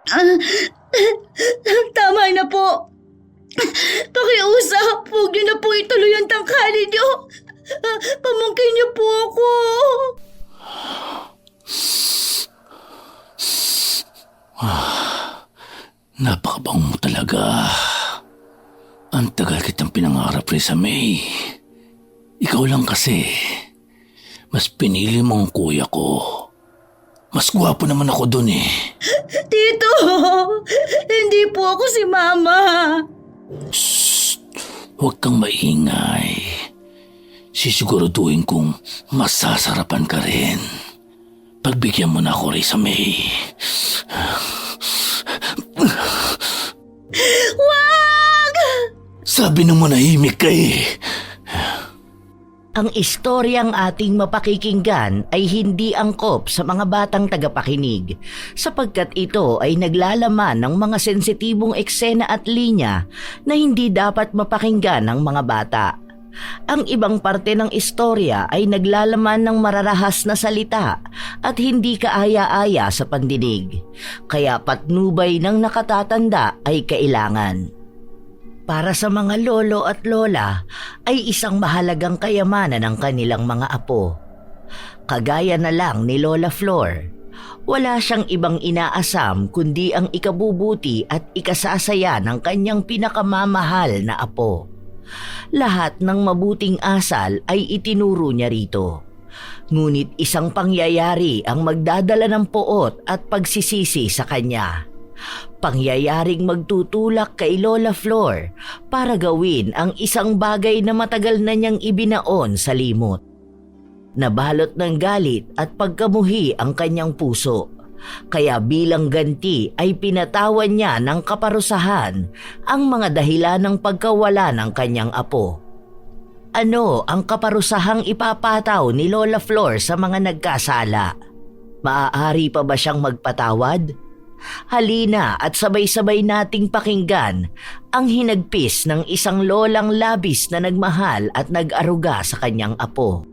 Ah, Tama na po. Pakiusap, huwag niyo na po ituloy ang tangkali niyo. Pamangkin niyo po ako. Napakabango mo talaga. Ang tagal kitang pinangarap, Risa May. Ikaw lang kasi. Mas pinili mo ang kuya ko. Mas gwapo naman ako dun eh. Tito, hindi po ako si Mama. Huwag kang maingay. Sisiguraduhin kong masasarapan ka rin. Pagbigyan mo na ako, Risa May. Wag! Sabi nang manahimik ka eh. Ang istoryang ating mapakikinggan ay hindi angkop sa mga batang tagapakinig sapagkat ito ay naglalaman ng mga sensitibong eksena at linya na hindi dapat mapakinggan ng mga bata. Ang ibang parte ng istorya ay naglalaman ng mararahas na salita at hindi kaaya-aya sa pandinig, kaya patnubay ng nakatatanda ay kailangan. Para sa mga lolo at lola ay isang mahalagang kayamanan ng kanilang mga apo. Kagaya na lang ni Lola Flor, wala siyang ibang inaasam kundi ang ikabubuti at ikasasaya ng kanyang pinakamamahal na apo. Lahat ng mabuting asal ay itinuro niya rito. Ngunit isang pangyayari ang magdadala ng poot at pagsisisi sa kanya. Pangyayaring magtutulak kay Lola Flor para gawin ang isang bagay na matagal na niyang ibinaon sa limot. Nabalot ng galit at pagkamuhi ang kanyang puso. Kaya bilang ganti ay pinatawan niya ng kaparusahan ang mga dahilan ng pagkawala ng kanyang apo. Ano ang kaparusahang ipapataw ni Lola Flor sa mga nagkasala? Maaari pa ba siyang magpatawad? Halina at sabay-sabay nating pakinggan ang hinagpis ng isang lolang labis na nagmahal at nag-aruga sa kanyang apo.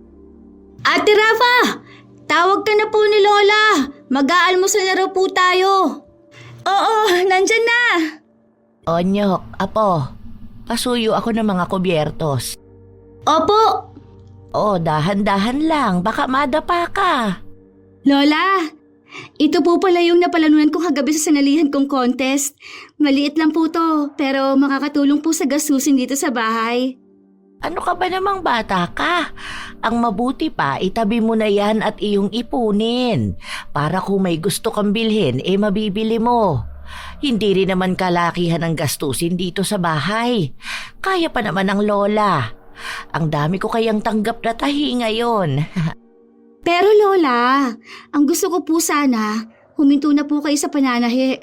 Ate Rafa! Tawag ka na po ni Lola. Mag-aalmusal na raw po tayo. Oo, nandyan na. Onyok, apo, pasuyo ako ng mga kubyertos. Opo. Dahan-dahan lang, baka madapa ka. Lola, ito po pala yung napalanunan ko kagabi sa sanalihan kong contest. Maliit lang po to, pero makakatulong po sa gastusin dito sa bahay. Ano ka ba namang bata ka? Ang mabuti pa, itabi mo na yan at iyong ipunin. Para kung may gusto kang bilhin, mabibili mo. Hindi rin naman kalakihan ang gastusin dito sa bahay. Kaya pa naman ng lola. Ang dami ko kayang tanggap na tahi ngayon. Pero Lola, ang gusto ko po sana, huminto na po kayo sa pananahi.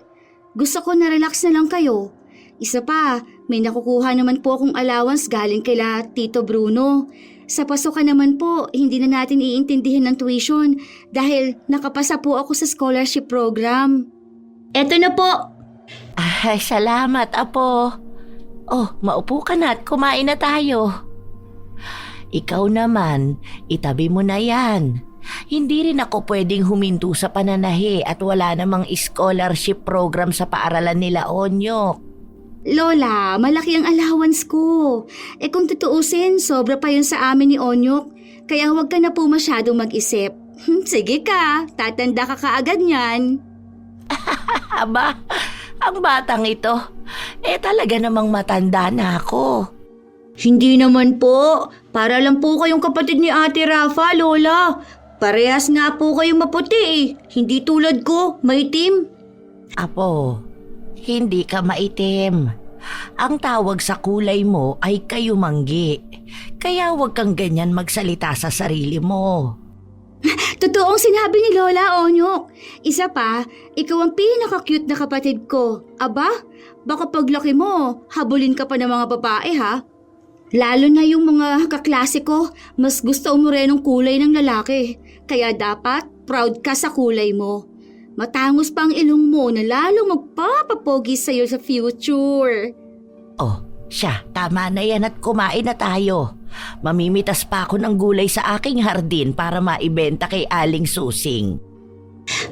Gusto ko na-relax na lang kayo. Isa pa, may nakukuha naman po akong allowance galing kila Tito Bruno. Sa pasukan naman po, hindi na natin iintindihin ng tuition dahil nakapasa po ako sa scholarship program. Eto na po. Ay, salamat, apo. Maupo ka na at kumain na tayo. Ikaw naman, itabi mo na yan. Hindi rin ako pwedeng huminto sa pananahi at wala namang scholarship program sa paaralan nila, Onyok. Lola, malaki ang allowance ko. Kung tutuusin, sobra pa yun sa amin ni Onyok. Kaya huwag ka na po masyadong mag-isip. Sige ka, tatanda ka kaagad niyan. Aba, ang batang ito, talaga namang matanda na ako. Hindi naman po. Para lang po kayong kapatid ni Ate Rafa, Lola. Parehas nga po kayong maputi eh. Hindi tulad ko, maitim. Apo, hindi ka maitim. Ang tawag sa kulay mo ay kayumanggi. Kaya huwag kang ganyan magsalita sa sarili mo. Totoong sinabi ni Lola, Onyok. Isa pa, ikaw ang pinaka-cute na kapatid ko. Aba, baka paglaki mo, habulin ka pa ng mga babae ha? Lalo na yung mga kaklase ko, mas gusto umurenong kulay ng lalaki. Kaya dapat proud ka sa kulay mo. Matangos pa ang ilong mo na lalong magpapapogi sa'yo sa future. Siya, tama na yan at kumain na tayo. Mamimitas pa ako ng gulay sa aking hardin para maibenta kay Aling Susing.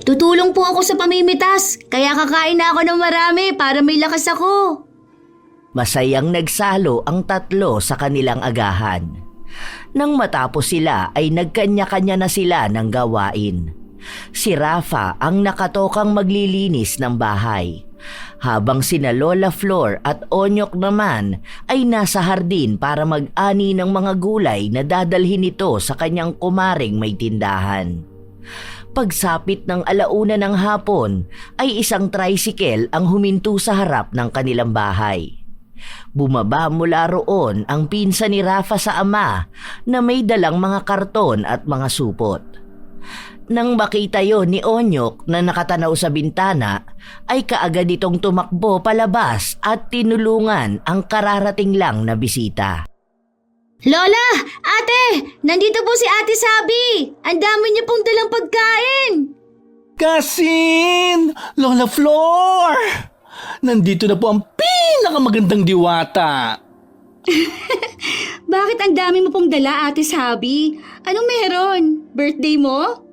Tutulong po ako sa pamimitas, kaya kakain na ako ng marami para may lakas ako. Masayang nagsalo ang tatlo sa kanilang agahan. Nang matapos sila ay nagkanya-kanya na sila ng gawain. Si Rafa ang nakatokang maglilinis ng bahay, habang sina Lola Flor at Onyok naman ay nasa hardin para mag-ani ng mga gulay na dadalhin nito sa kanyang kumaring may tindahan. Pagsapit ng 1:00 ng hapon ay isang tricycle ang huminto sa harap ng kanilang bahay. Bumaba mula roon ang pinsan ni Rafa sa ama na may dalang mga karton at mga supot. Nang makita yon ni Onyok na nakatanaw sa bintana, ay kaagad itong tumakbo palabas at tinulungan ang kararating lang na bisita. Lola! Ate! Nandito po si Ate Sabi! Ang dami niyo pong dalang pagkain! Kasin! Lola Flor! Nandito na po ang pinakamagandang diwata. Bakit ang dami mo pong dala, Ate Sabi? Anong meron? Birthday mo?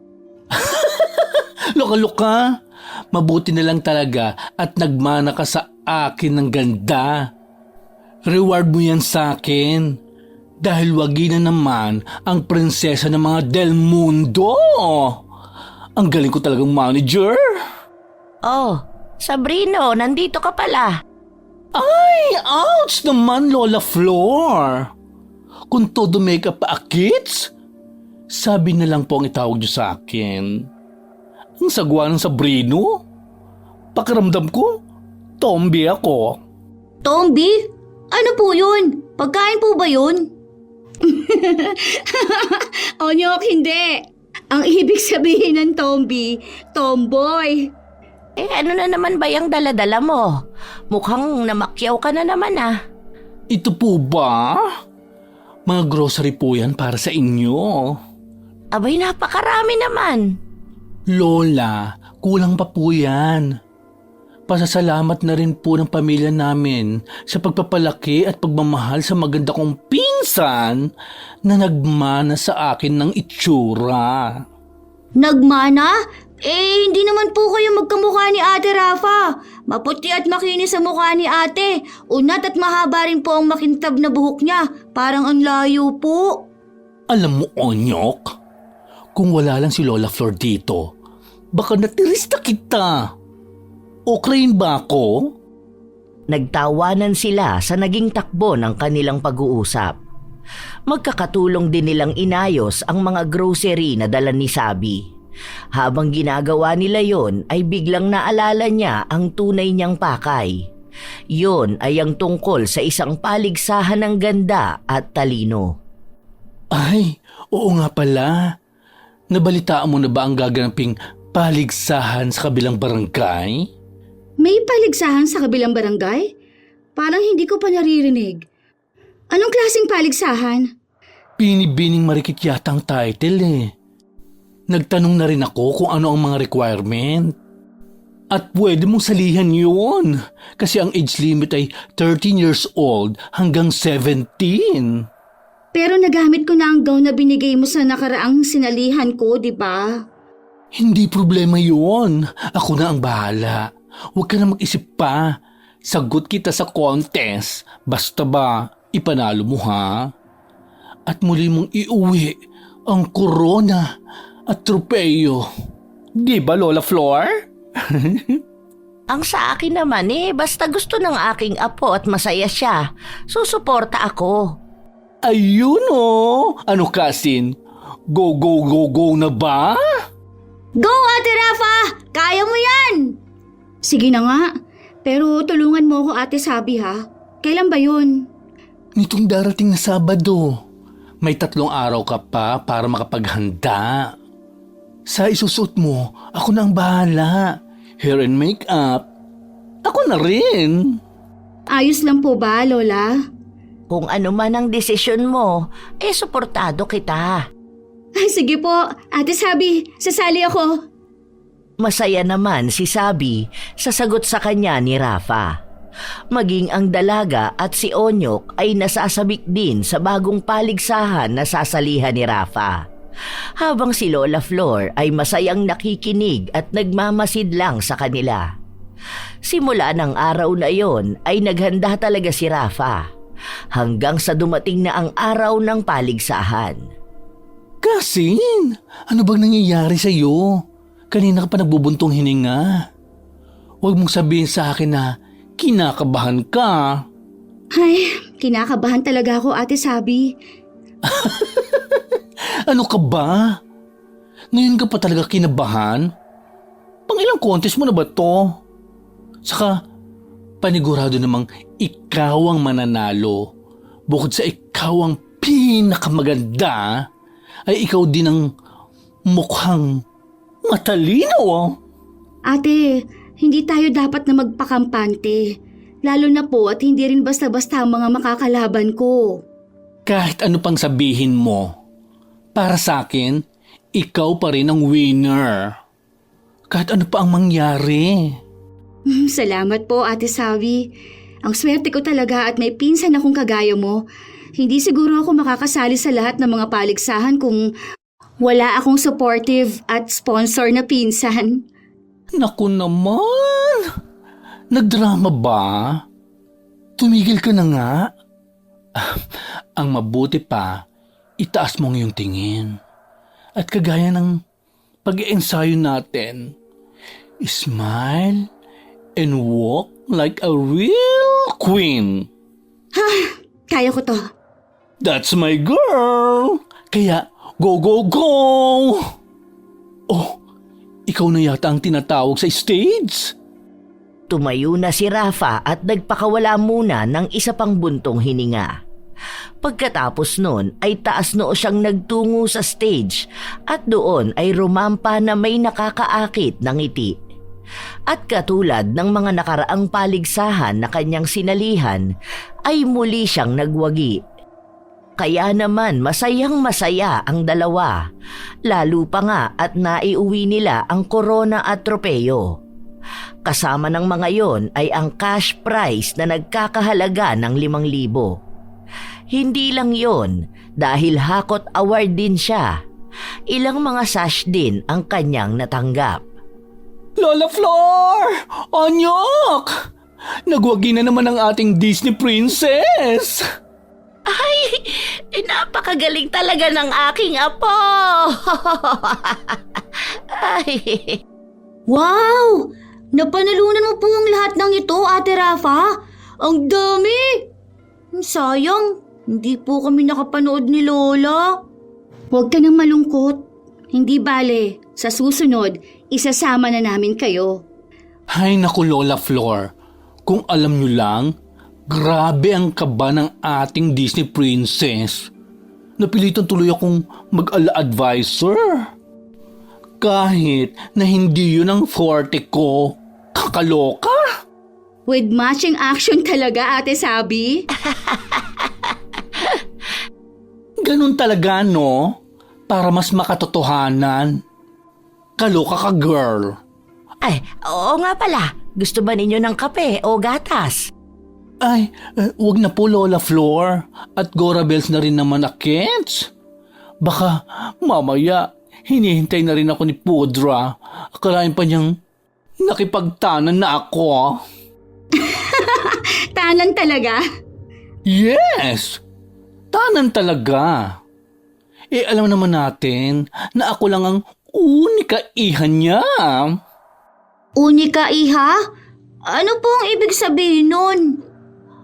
Loka-loka, mabuti na lang talaga at nagmana ka sa akin ng ganda. Reward mo yan sa akin. Dahil wagi na naman ang prinsesa ng mga Del Mundo. Ang galing ko talagang manager. Oh, Sabrino, nandito ka pala. Ay, ouch naman, Lola Flor. Kung todo makeup pa akits, sabi na lang po ang itawag niyo sa akin. Ang sagwa ng Sabrino. Pakiramdam ko, tombi ako. Tombi? Ano po yun? Pagkain po ba yun? Onyok, hindi. Ang ibig sabihin ng tombi, tomboy. Ano na naman ba yung daladala mo? Mukhang namakyaw ka na naman ah. Ito po ba? Mga grocery po yan para sa inyo. Abay, napakarami naman. Lola, kulang pa po yan. Pasasalamat na rin po ng pamilya namin sa pagpapalaki at pagmamahal sa maganda kong pinsan na nagmana sa akin ng itsura. Nagmana? Hindi naman po kayo magkamukha ni Ate Rafa. Maputi at makinis sa mukha ni ate. Unat at mahaba rin po ang makintab na buhok niya. Parang ang layo po. Alam mo, Onyok, kung wala lang si Lola Flor dito, baka natirista kita. Okay ba ako? Nagtawanan sila sa naging takbo ng kanilang pag-uusap. Magkakatulong din nilang inayos ang mga grocery na dala ni Sabi. Habang ginagawa nila yon ay biglang naalala niya ang tunay niyang pakay. Yon ay ang tungkol sa isang paligsahan ng ganda at talino. Ay, oo nga pala. Nabalitaan mo na ba ang gaganaping paligsahan sa kabilang barangay? May paligsahan sa kabilang barangay? Parang hindi ko pa naririnig. Anong klaseng paligsahan? Binibining marikit yata ang title eh. Nagtanong na rin ako kung ano ang mga requirement. At pwede mong salihan yun. Kasi ang age limit ay 13 years old hanggang 17. Pero nagamit ko na ang gown na binigay mo sa nakaraang sinalihan ko, di ba? Hindi problema yun. Ako na ang bahala. Huwag ka na mag-isip pa. Sagot kita sa contest. Basta ba, ipanalo mo ha? At muli mong iuwi ang korona at tropeyo. Di ba, Lola Flor? Ang sa akin naman basta gusto ng aking apo at masaya siya, susuporta ako. Ayun o! Ano Kasin? Go, go, go, go na ba? Go, Ate Rafa! Kaya mo yan! Sige na nga. Pero tulungan mo ako, Ate Sabi ha. Kailan ba yun? Nitong darating na Sabado. May 3 araw ka pa para makapaghanda. Sa isusuot mo, ako na ang bahala. Hair and makeup, ako na rin. Ayos lang po ba, Lola? Kung ano man ang desisyon mo, suportado kita. Ay, sige po. Ate Sabi, sasali ako. Masaya naman si Sabi sa sagot sa kanya ni Rafa. Maging ang dalaga at si Onyok ay nasasabik din sa bagong paligsahan na sasalihan ni Rafa. habang si Lola Flor ay masayang nakikinig at nagmamasid lang sa kanila. Simula ng araw na yon ay naghanda talaga si Rafa hanggang sa dumating na ang araw ng paligsahan. Kasin, ano bang nangyayari sa iyo? Kanina ka pa nagbubuntong hininga. Huwag mong sabihin sa akin na kinakabahan ka. Ay, kinakabahan talaga ako, Ate Sabi. Ano ka ba? Ngayon ka pa talaga kinabahan? Pang ilang contest mo na ba to? Saka, panigurado namang ikaw ang mananalo. Bukod sa ikaw ang pinakamaganda, ay ikaw din ang mukhang matalino. Ate, hindi tayo dapat na magpakampante. Lalo na po at hindi rin basta-basta ang mga makakalaban ko. Kahit ano pang sabihin mo, para sa akin, ikaw pa rin ang winner. Kahit ano pa ang mangyari. Salamat po, Ate Sabi. Ang swerte ko talaga at may pinsan akong kagaya mo. Hindi siguro ako makakasali sa lahat ng mga paligsahan kung wala akong supportive at sponsor na pinsan. Naku naman! Nagdrama ba? Tumigil ka na nga. Ang mabuti pa, itaas mo ngayong tingin. At kagaya ng pag-iensayo natin, smile and walk like a real queen. Kaya ko to. That's my girl! Kaya, go, go, go! Oh, ikaw na yata ang tinatawag sa stage? Tumayo na si Rafa at nagpakawala muna ng isa pang buntong hininga. Pagkatapos nun ay taas noo siyang nagtungo sa stage at doon ay rumampa na may nakakaakit ng ngiti. At katulad ng mga nakaraang paligsahan na kanyang sinalihan ay muli siyang nagwagi. Kaya naman masayang masaya ang dalawa, lalo pa nga at naiuwi nila ang korona at tropeyo. Kasama ng mga yon ay ang cash prize na nagkakahalaga ng 5,000. Hindi lang yon dahil hakot award din siya. Ilang mga sash din ang kanyang natanggap. Lola Flor! Onyok! Nagwagi na naman ang ating Disney princess! Ay, napakagaling talaga ng aking apo! Ay. Wow! Napanalunan mo po ang lahat ng ito, Ate Rafa. Ang dami! Sayang, hindi po kami nakapanood ni Lola. Huwag ka nang malungkot. Hindi bale, sa susunod, isasama na namin kayo. Hay naku Lola Flor, kung alam nyo lang, grabe ang kaba ng ating Disney princess. Napilitan tuloy akong mag-ala-advisor. Kahit na hindi yun ang forte ko, kakaloka. With matching action talaga, Ate Sabi. Ganun talaga no, para mas makatotohanan. Kaloka ka girl. Ay, oo nga pala. Gusto ba ninyo ng kape o gatas? Ay, wag na po Lola Flor at Gora Bells na rin naman akits. Baka mamaya hinihintay na rin ako ni Pudra. Akalain pa niyang nakipagtanan na ako. Tanan talaga. Yes! Tanan talaga. Alam naman natin na ako lang ang unika iha niya. Unika, iha? Ano po ang ibig sabihin nun?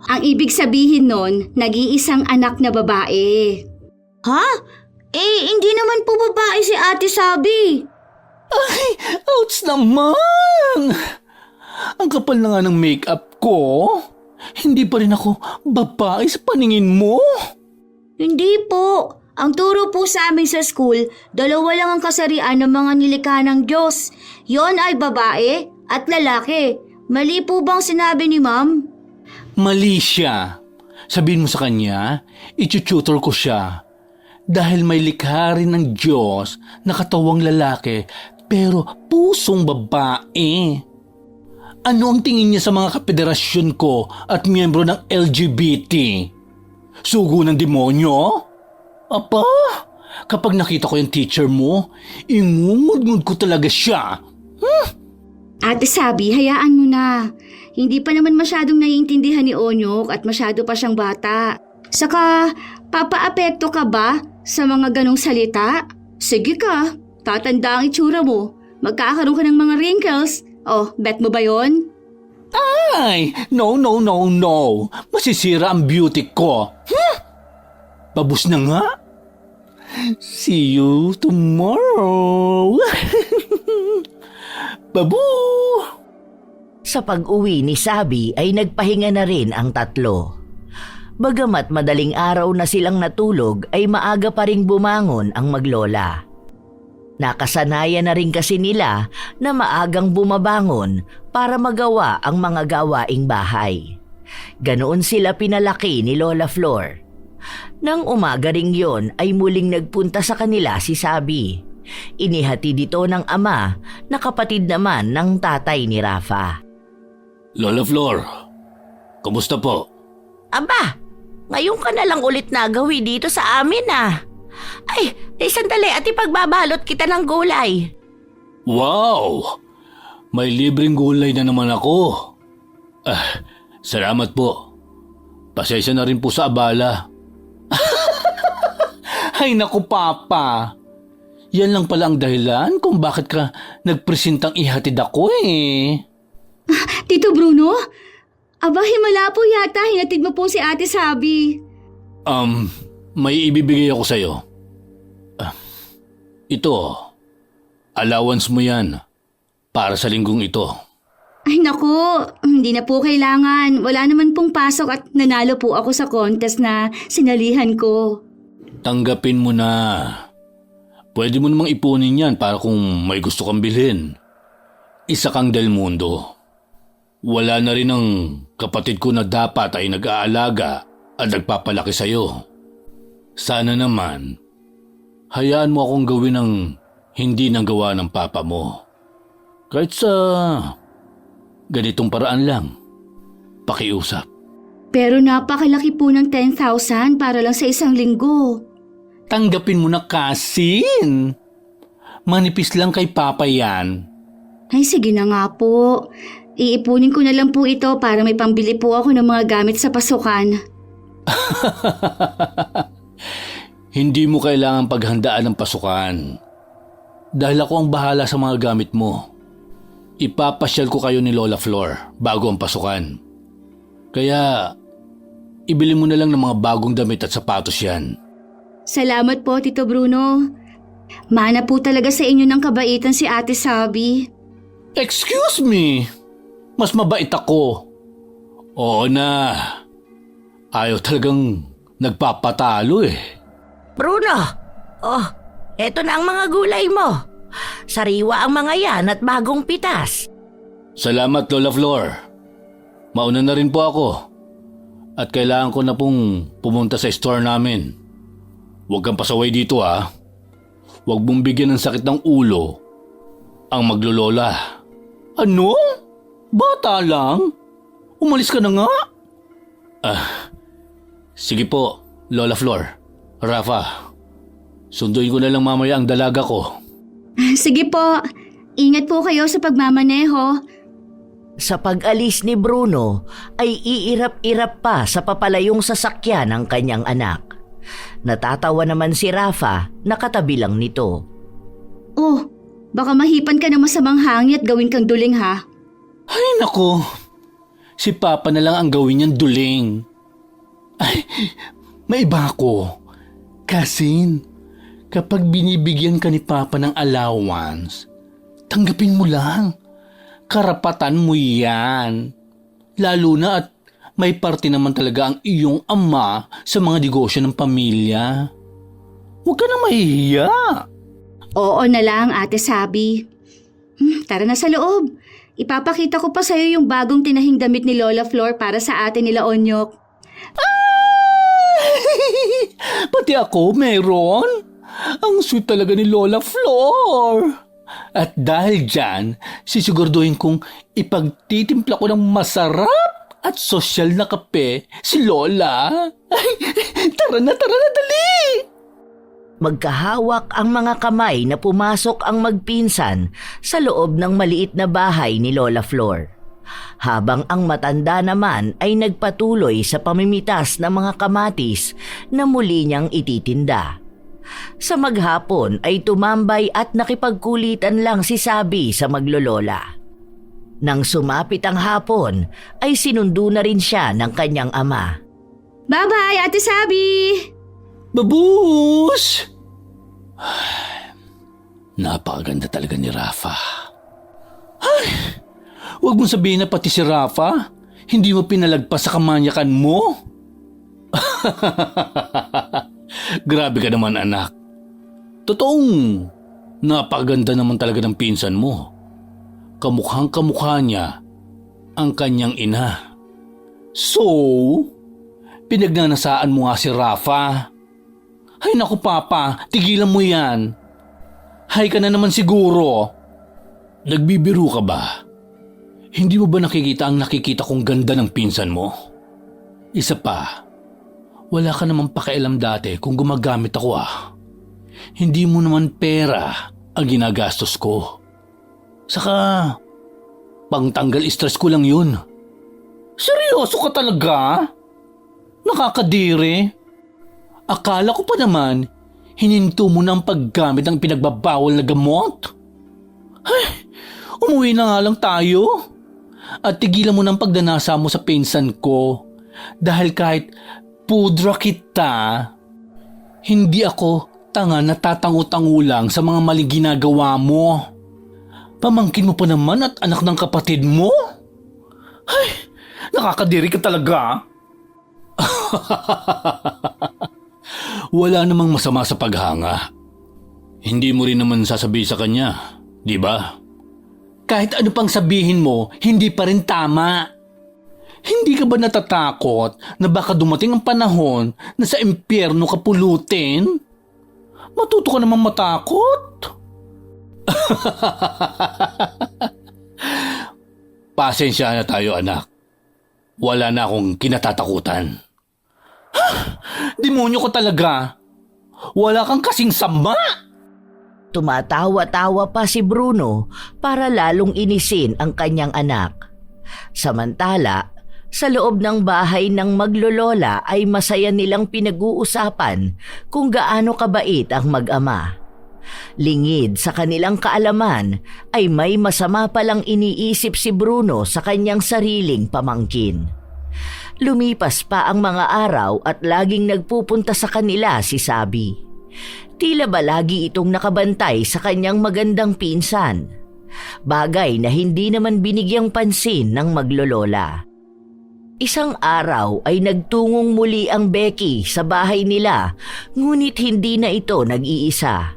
Ang ibig sabihin nun, nag-iisang anak na babae. Ha? Hindi naman po babae si Ate Sabi. Ay, ouch naman! Ang kapal na nga ng makeup ko. Hindi pa rin ako babae sa paningin mo. Hindi po. Ang turo po sa amin sa school, 2 lang ang kasarian ng mga nilikha ng Diyos. Yon ay babae at lalaki. Mali po bang sinabi ni Ma'am? Mali siya. Sabihin mo sa kanya, itututor ko siya. Dahil may likha rin ng Diyos na katawang lalaki pero pusong babae. Ano ang tingin niya sa mga kapederasyon ko at miyembro ng LGBT? Sugo ng demonyo? Apa, kapag nakita ko yung teacher mo, ingungud-ngud ko talaga siya. Ate Sabi, hayaan mo na. Hindi pa naman masyadong naiintindihan ni Onyok at masyado pa siyang bata. Saka, papaapekto ka ba sa mga ganong salita? Sige ka, tatanda ang itsura mo. Magkakaroon ka ng mga wrinkles. Oh, bet mo ba yon? Ay, no. Masisira ang beauty ko. Babus na nga. See you tomorrow. Babu! Sa pag-uwi ni Sabi ay nagpahinga na rin ang tatlo. Bagamat madaling araw na silang natulog ay maaga pa ring bumangon ang maglola. Nakasanayan na rin kasi nila na maagang bumabangon para magawa ang mga gawaing bahay. Ganoon sila pinalaki ni Lola Flor. Nang umaga ring yon ay muling nagpunta sa kanila si Sabi. Inihati dito ng ama na kapatid naman ng tatay ni Rafa. Lola Flor, kumusta po? Aba, ngayon ka na lang ulit nagawi dito sa amin Ay, sandali at ipagbabalot kita ng gulay. Wow! May libreng gulay na naman ako. Salamat po. Pasensya na rin po sa abala. Ay naku, Papa. Yan lang pala ang dahilan kung bakit ka nagpresentang ihatid ako Tito Bruno? Aba, himala po yata. Hinatid mo po si Ate Sabi. May ibibigay ako sa'yo. Ito, allowance mo yan para sa linggong ito. Ay naku, hindi na po kailangan. Wala naman pong pasok at nanalo po ako sa contest na sinalihan ko. Tanggapin mo na. Pwede mo namang ipunin yan para kung may gusto kang bilhin. Isa kang Del Mundo. Wala na rin ang kapatid ko na dapat ay nag-aalaga at nagpapalaki sa'yo. Sana naman, hayaan mo akong gawin ang hindi nang gawa ng papa mo. Kahit sa ganitong paraan lang, pakiusap. Pero napakalaki po ng 10,000 para lang sa isang linggo. Tanggapin mo na, Kasin. Manipis lang kay Papa yan. Ay sige na nga po. Iipunin ko na lang po ito para may pambili po ako ng mga gamit sa pasukan. Hindi mo kailangan paghandaan ng pasukan. Dahil ako ang bahala sa mga gamit mo. Ipapasyal ko kayo ni Lola Flor bago ang pasukan. Kaya, ibili mo na lang ng mga bagong damit at sapatos yan. Salamat po, Tito Bruno. Mana po talaga sa inyo ng kabaitan si Ate Sabi. Excuse me! Mas mabait ako. Oo na. Ayaw talagang nagpapatalo Bruno, eto na ang mga gulay mo. Sariwa ang mga yan at bagong pitas. Salamat, Lola Flor. Mauna na rin po ako. At kailangan ko na pong pumunta sa store namin. Huwag kang pasaway dito Huwag mong bigyan ng sakit ng ulo ang maglolola. Ano? Bata lang? Umalis ka na nga? Sige po, Lola Flor. Rafa, sunduin ko na lang mamaya ang dalaga ko. Sige po. Ingat po kayo sa pagmamaneho. Sa pag-alis ni Bruno ay iirap-irap pa sa papalayong sasakyan ng kanyang anak. Natatawa naman si Rafa na katabi lang nito. Oh, baka mahipan ka ng masamang hangin at gawin kang duling ha. Ay nako, si Papa na lang ang gawin niyang duling. Ay, may iba ako. Kasin, kapag binibigyan ka ni Papa ng allowance, tanggapin mo lang. Karapatan mo yan. Lalo na at may parte naman talaga ang iyong ama sa mga negosyo ng pamilya. Huwag ka nang mahihiya. Oo na lang, Ate Sabi. Tara na sa loob. Ipapakita ko pa sa'yo yung bagong tinahing damit ni Lola Flor para sa ate nila Onyok. Pati ako meron. Ang sweet talaga ni Lola Flor. At dahil dyan, sisiguraduhin kong ipagtitimpla ko ng masarap at sosyal na kape si Lola. Ay, tara na, dali! Magkahawak ang mga kamay na pumasok ang magpinsan sa loob ng maliit na bahay ni Lola Flor. Habang ang matanda naman ay nagpatuloy sa pamimitas ng mga kamatis na muli niyang ititinda. Sa maghapon ay tumambay at nakipagkulitan lang si Sabi sa maglolola. Nang sumapit ang hapon ay sinundo na rin siya ng kanyang ama. Bye-bye, Ate Sabi! Babus! Napakaganda talaga ni Rafa. Ay, huwag mong sabihin na pati si Rafa, hindi mo pinalagpas sa kamanyakan mo. Grabe ka naman, anak. Totoong napakaganda naman talaga ng pinsan mo. Kamukhang kamukha niya ang kanyang ina. So, pinagnanasaan mo nga si Rafa. Ay naku papa, tigilan mo yan. Hay ka na naman siguro. Nagbibiro ka ba? Hindi mo ba nakikita ang nakikita kong ganda ng pinsan mo? Isa pa, wala ka namang pakialam dati kung gumagamit ako Hindi mo naman pera ang ginagastos ko. Saka, pangtanggal stress ko lang yun. Seryoso ka talaga? Nakakadiri. Akala ko pa naman, hininto mo na ang paggamit ng pinagbabawal na gamot. Ay, umuwi na nga lang tayo. At tigilan mo ng pagdanasa mo sa pinsan ko. Dahil kahit pudra kita, hindi ako tanga na tatango-tango lang sa mga maling ginagawa mo. Pamangkin mo pa naman at anak ng kapatid mo? Ay, nakakadiri ka talaga. Wala namang masama sa paghanga. Hindi mo rin naman sasabihin sa kanya, di ba? Kahit ano pang sabihin mo, hindi pa rin tama. Hindi ka ba natatakot na baka dumating ang panahon na sa impyerno ka pulutin? Matuto ka namang matakot. Pasensya na tayo, anak. Wala na akong kinatatakutan. Demonyo ko talaga. Wala kang kasing sama. Tumatawa-tawa pa si Bruno para lalong inisin ang kanyang anak. Samantala, sa loob ng bahay ng maglolola ay masaya nilang pinag-uusapan kung gaano kabait ang mag-ama. Lingid sa kanilang kaalaman ay may masama palang iniisip si Bruno sa kanyang sariling pamangkin. Lumipas pa ang mga araw at laging nagpupunta sa kanila si Sabi. Tila ba lagi itong nakabantay sa kanyang magandang pinsan. Bagay na hindi naman binigyang pansin ng maglolola. Isang araw ay nagtungong muli ang Becky sa bahay nila, ngunit hindi na ito nag-iisa.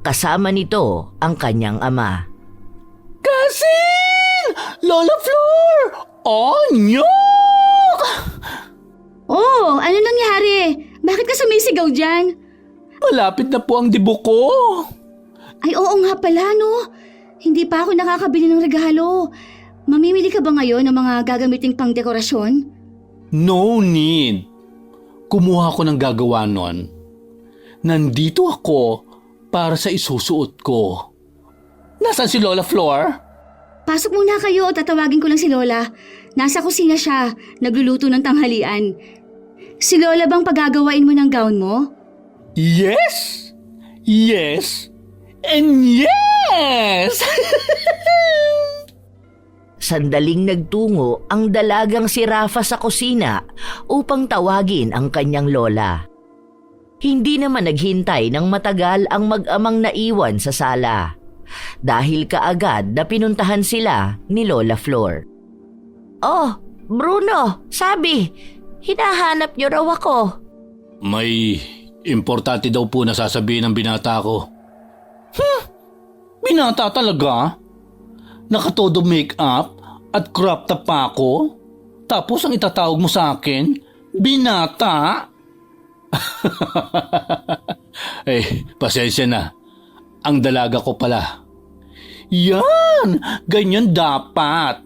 Kasama nito ang kanyang ama. Kasing! Lola Flor! Onyok! Oh, ano nangyari? Bakit ka sumisigaw dyan? Malapit na po ang dibo ko. Ay oo nga pala no. Hindi pa ako nakakabili ng regalo. Mamimili ka ba ngayon ng mga gagamiting pang dekorasyon? No need. Kumuha ko ng gagawa nun. Nandito ako para sa isusuot ko. Nasaan si Lola Flor? Pasok muna kayo, tatawagin ko lang si Lola. Nasa kusina siya, nagluluto ng tanghalian. Si Lola bang pagagawain mo ng gown mo? Yes! Yes! And yes! Sandaling nagtungo ang dalagang si Rafa sa kusina upang tawagin ang kanyang lola. Hindi naman naghintay ng matagal ang mag-amang naiwan sa sala dahil kaagad na pinuntahan sila ni Lola Flor. Oh, Bruno, Sabi, hinahanap niyo raw ako. May importante daw po na sasabihin ng binata ko. Binata talaga? Nakatodo make-up at crop top pa ako? Tapos ang itatawag mo sa akin, binata? Pasensya na. Ang dalaga ko pala. Yan! Ganyan dapat.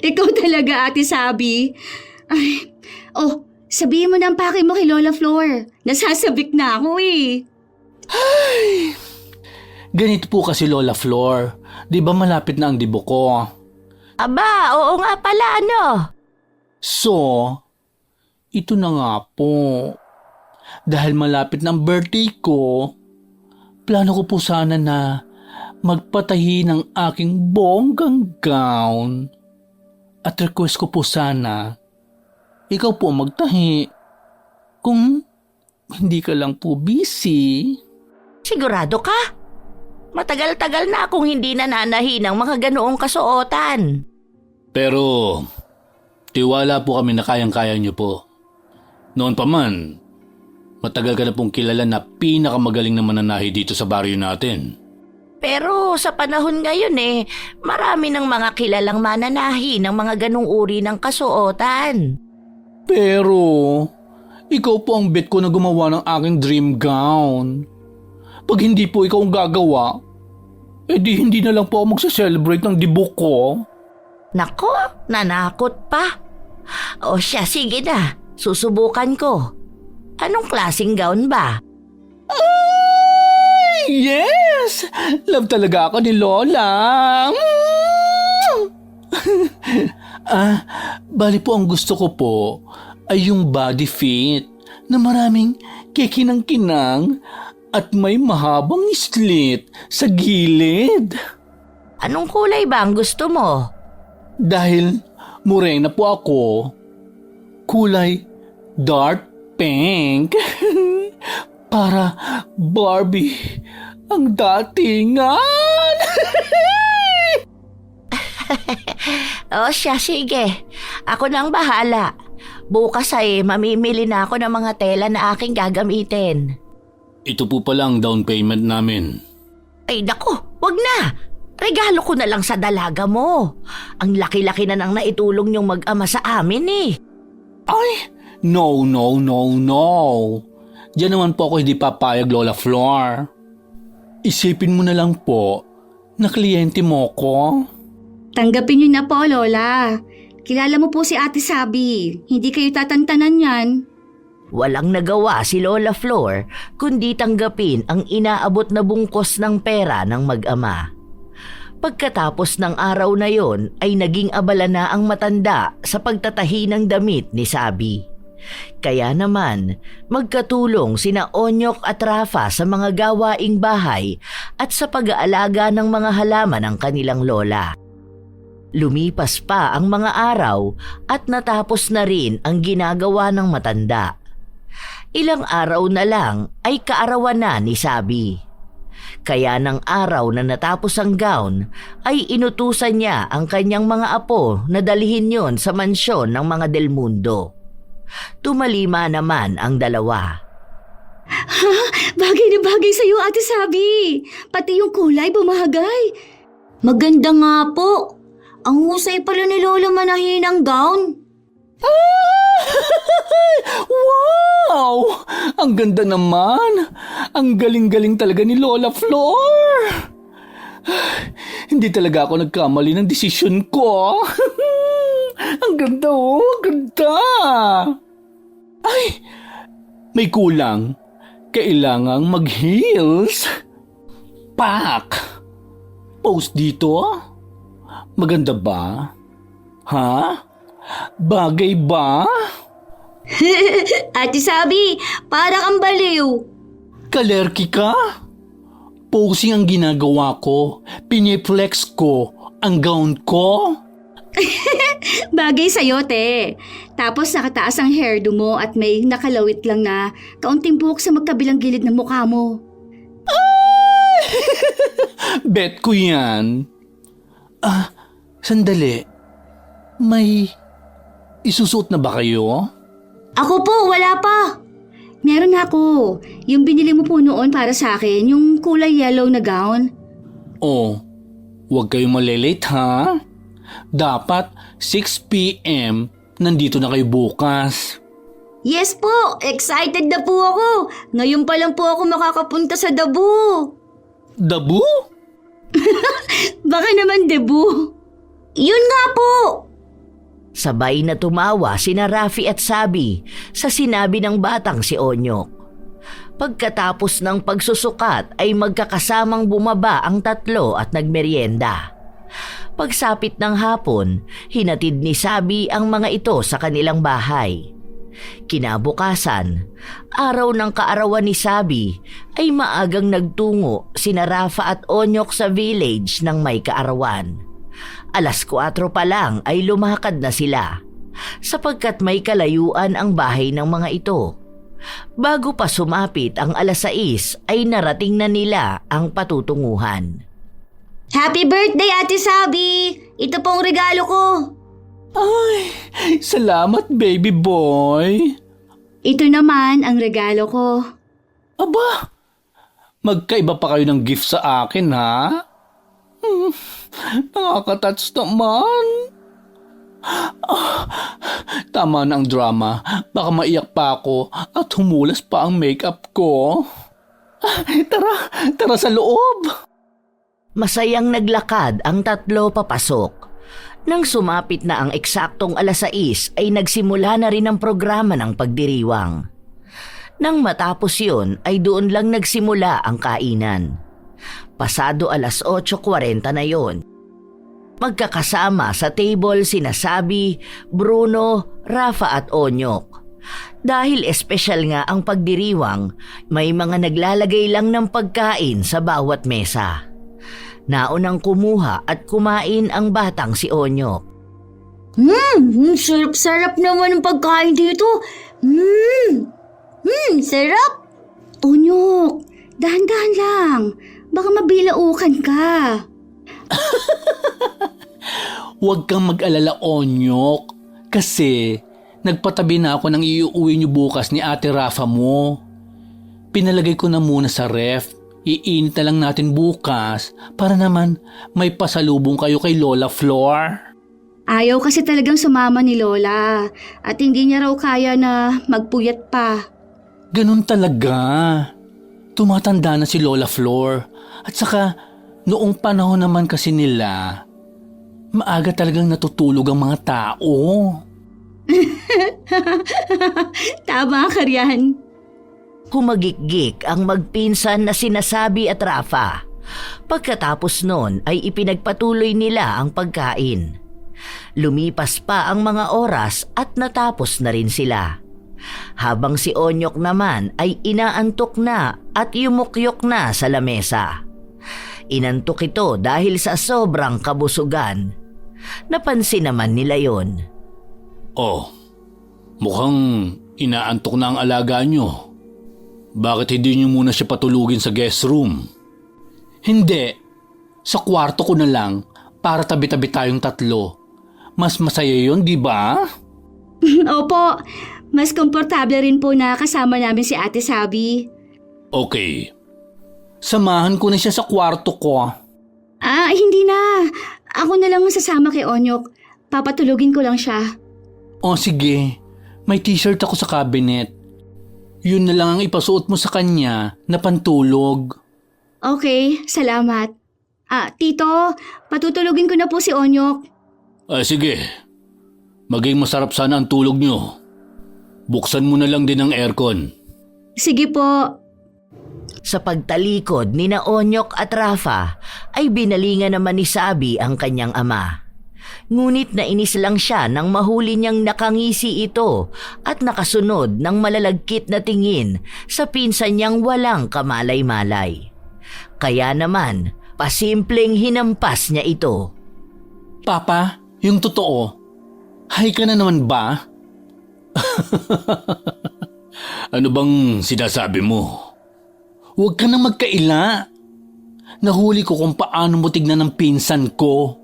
Ikaw talaga, Ate Sabi. Ay, oh, Sabihin mo na ang pake mo kay Lola Flor. Nasasabik na ako eh. Ganito po kasi Lola Flor. Di ba malapit na ang dibo ko? Aba, oo nga pala ano. So, ito na nga po. Dahil malapit ng birthday ko, plano ko po sana na magpatahi ng aking bonggang gown. At request ko po sana, ikaw po magtahi. Kung hindi ka lang po busy. Sigurado ka? Matagal-tagal na akong hindi nananahi ng mga ganoong kasuotan. Pero, tiwala po kami na kayang-kaya niyo po. Noon pa man, matagal ka na pong kilala na pinakamagaling na mananahi dito sa baryo natin. Pero sa panahon ngayon marami ng mga kilalang mananahi ng mga ganong uri ng kasuotan. Pero, ikaw po ang bet ko na gumawa ng aking dream gown. Pag hindi po ikaw ang gagawa, edi hindi na lang po ako magsa-celebrate ng dibo ko. Nako, nanakot pa. O siya, sige na. Susubukan ko. Anong klaseng gown ba? Yes! Love talaga ako ni Lola. Bali po ang gusto ko po ay yung body fit na maraming kikinang-kinang at may mahabang slit sa gilid. Anong kulay ba ang gusto mo? Dahil morena po ako, kulay dark pink. Para Barbie ang datingan. O siya, sige. Ako nang bahala. Bukas mamimili na ako ng mga tela na aking gagamitin. Ito po pala ang down payment namin. Ay naku, wag na. Regalo ko na lang sa dalaga mo. Ang laki-laki na nang naitulong niyong mag-ama sa amin Ay, no. Diyan naman po ako hindi papayag, Lola Flor. Isipin mo na lang po na kliyente mo ko. Tanggapin niyo na po, Lola. Kilala mo po si Ate Sabi. Hindi kayo tatantanan yan. Walang nagawa si Lola Flor kundi tanggapin ang inaabot na bungkos ng pera ng mag-ama. Pagkatapos ng araw na yon ay naging abala na ang matanda sa pagtatahi ng damit ni Sabi. Kaya naman, magkatulong sina Onyok at Rafa sa mga gawaing bahay at sa pag-aalaga ng mga halaman ng kanilang lola. Lumipas pa ang mga araw at natapos na rin ang ginagawa ng matanda. Ilang araw na lang ay kaarawan na ni Sabi. Kaya ng araw na natapos ang gown ay inutusan niya ang kanyang mga apo na dalhin yon sa mansyon ng mga Del Mundo. Tumalima naman ang dalawa. Ha? Bagay na bagay sa'yo, Ate Sabi. Pati yung kulay bumahagay. Maganda nga po. Ang husay pala ni Lola manahin ng gown. Wow! Ang ganda naman! Ang galing-galing talaga ni Lola Flor! Hindi talaga ako nagkamali ng desisyon ko. Ang ganda ang ganda! Ay! May kulang. Kailangang mag-heels. Pak! Post dito? Maganda ba? Ha? Bagay ba? Ate Sabi, para kang baliw. Kalerki ka? Posing ang ginagawa ko. Piniflex ko ang gown ko. Bagay sa'yo, te. Tapos nakataas ang hairdo mo at may nakalawit lang na kaunting buhok sa magkabilang gilid ng mukha mo. Bet ko yan. Sandali. May isusuot na ba kayo? Ako po, wala pa. Meron ako. Yung binili mo po noon para sa akin, yung kulay yellow na gown. Oh, huwag kayong malilate ha. Dapat 6 p.m. nandito na kayo bukas. Yes po, excited na po ako. Ngayon pa lang po ako makakapunta sa Dabu. Dabu? Baka naman Debu. Yun nga po. Sabay na tumawa sina Rafi at Sabi sa sinabi ng batang si Onyok. Pagkatapos ng pagsusukat ay magkakasamang bumaba ang tatlo at nagmeryenda. Pagsapit ng hapon, hinatid ni Sabi ang mga ito sa kanilang bahay. Kinabukasan, araw ng kaarawan ni Sabi ay maagang nagtungo sina Rafa at Onyok sa village ng may kaarawan. 4:00 pa lang ay lumakad na sila sapagkat may kalayuan ang bahay ng mga ito. Bago pa sumapit ang 6:00 ay narating na nila ang patutunguhan. Happy birthday, Ate Sabi! Ito pong regalo ko. Ay, salamat baby boy. Ito naman ang regalo ko. Aba, magkaiba pa kayo ng gift sa akin ha? Nakaka-touch naman. Tama na ang drama. Baka maiyak pa ako at humulas pa ang makeup ko. Tara sa loob. Masayang naglakad ang tatlo papasok. Nang sumapit na ang eksaktong 6:00 ay nagsimula na rin ang programa ng pagdiriwang. Nang matapos yun ay doon lang nagsimula ang kainan. Pasado 8:40 na yon. Magkakasama sa table sina Sabi, Bruno, Rafa at Onyok. Dahil espesyal nga ang pagdiriwang, may mga naglalagay lang ng pagkain sa bawat mesa. Naunang kumuha at kumain ang batang si Onyok. Sarap-sarap naman ang pagkain dito. Sarap. Onyok, dahan-dahan lang. Baka mabilaukan ka. Huwag kang mag-alala, Onyok. Kasi nagpatabi na ako ng iuwi niyo bukas ni Ate Rafa mo. Pinalagay ko na muna sa ref. Iinit na lang natin bukas para naman may pasalubong kayo kay Lola Flor. Ayaw kasi talagang sumama ni Lola at hindi niya raw kaya na magpuyat pa. Ganun talaga. Tumatanda na si Lola Flor. At saka, noong panahon naman kasi nila, maaga talagang natutulog ang mga tao. Tama ka riyan. Humagikgik ang magpinsan na sina Sabi at Rafa. Pagkatapos nun ay ipinagpatuloy nila ang pagkain. Lumipas pa ang mga oras at natapos na rin sila. Habang si Onyok naman ay inaantok na at yumukyok na sa lamesa. Inantok ito dahil sa sobrang kabusugan. Napansin naman nila yon. Oh, mukhang inaantok na ang alaga nyo. Bakit hindi nyo muna siya patulugin sa guest room? Hindi. Sa kwarto ko na lang para tabi-tabi tayong tatlo. Mas masaya yun, di ba? Opo, mas komportable rin po na kasama namin si Ate Sabi. Okay. Samahan ko na siya sa kwarto ko. Hindi na. Ako na lang ang sasama kay Onyok. Papatulugin ko lang siya. O sige, may t-shirt ako sa cabinet. Yun na lang ang ipasuot mo sa kanya na pantulog. Okay, salamat. Tito, patutulugin ko na po si Onyok. Sige. Maging masarap sana ang tulog nyo. Buksan mo na lang din ang aircon. Sige po. Sa pagtalikod ni na Onyok at Rafa ay binalingan naman ni Sabi ang kanyang ama. Ngunit nainis lang siya nang mahuli niyang nakangisi ito at nakasunod ng malalagkit na tingin sa pinsan niyang walang kamalay-malay. Kaya naman, pasimpleng hinampas niya ito. Papa, yung totoo, hay ka na naman ba? Ano bang sinasabi mo? Huwag ka nang magkaila. Nahuli ko kung paano mo tignan ng pinsan ko.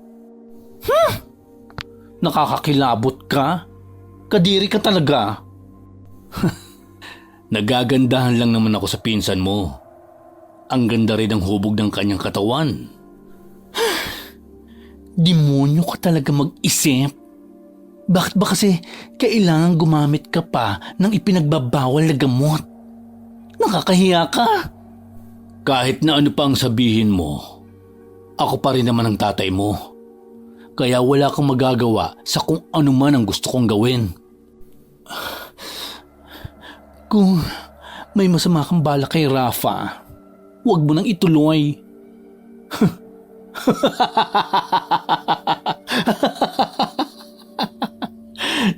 Nakakakilabot ka? Kadiri ka talaga. Nagagandahan lang naman ako sa pinsan mo. Ang ganda rin ang hubog ng kanyang katawan. Demonyo ka talaga mag-isip. Bakit ba kasi kailangan gumamit ka pa ng ipinagbabawal na gamot? Nakakahiya ka. Kahit na ano pa ang sabihin mo, ako pa rin naman ang tatay mo. Kaya wala kang magagawa sa kung ano man ang gusto kong gawin. Kung may masama kang bala kay Rafa, huwag mo nang ituloy.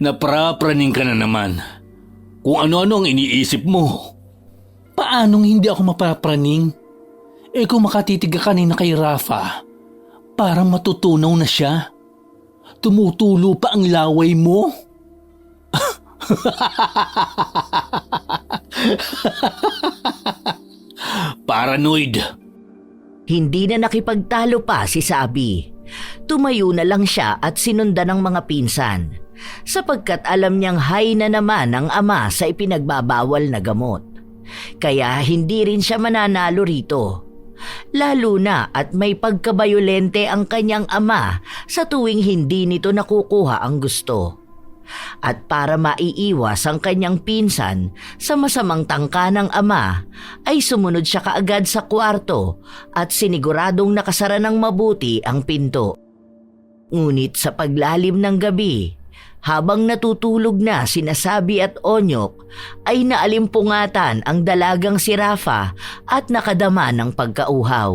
Naprapraning ka na naman. Kung ano-ano ang iniisip mo. Paanong hindi ako mapapraning? Kung makatitig ka kanina kay Rafa, parang matutunaw na siya. Tumutulo pa ang laway mo. Paranoid. Hindi na nakipagtalo pa si Sabi. Tumayo na lang siya at sinundan ng mga pinsan, sapagkat alam niyang high na naman ang ama sa ipinagbabawal na gamot. Kaya hindi rin siya mananalo rito. Lalo na at may pagkabayolente ang kanyang ama sa tuwing hindi nito nakukuha ang gusto. At para maiiwas ang kanyang pinsan sa masamang tangka ng ama, ay sumunod siya kaagad sa kwarto at siniguradong nakasara ng mabuti ang pinto. Ngunit sa paglalim ng gabi, habang natutulog na sina Sabi at Onyok, ay naalimpungatan ang dalagang si Rafa at nakadama ng pagkauhaw.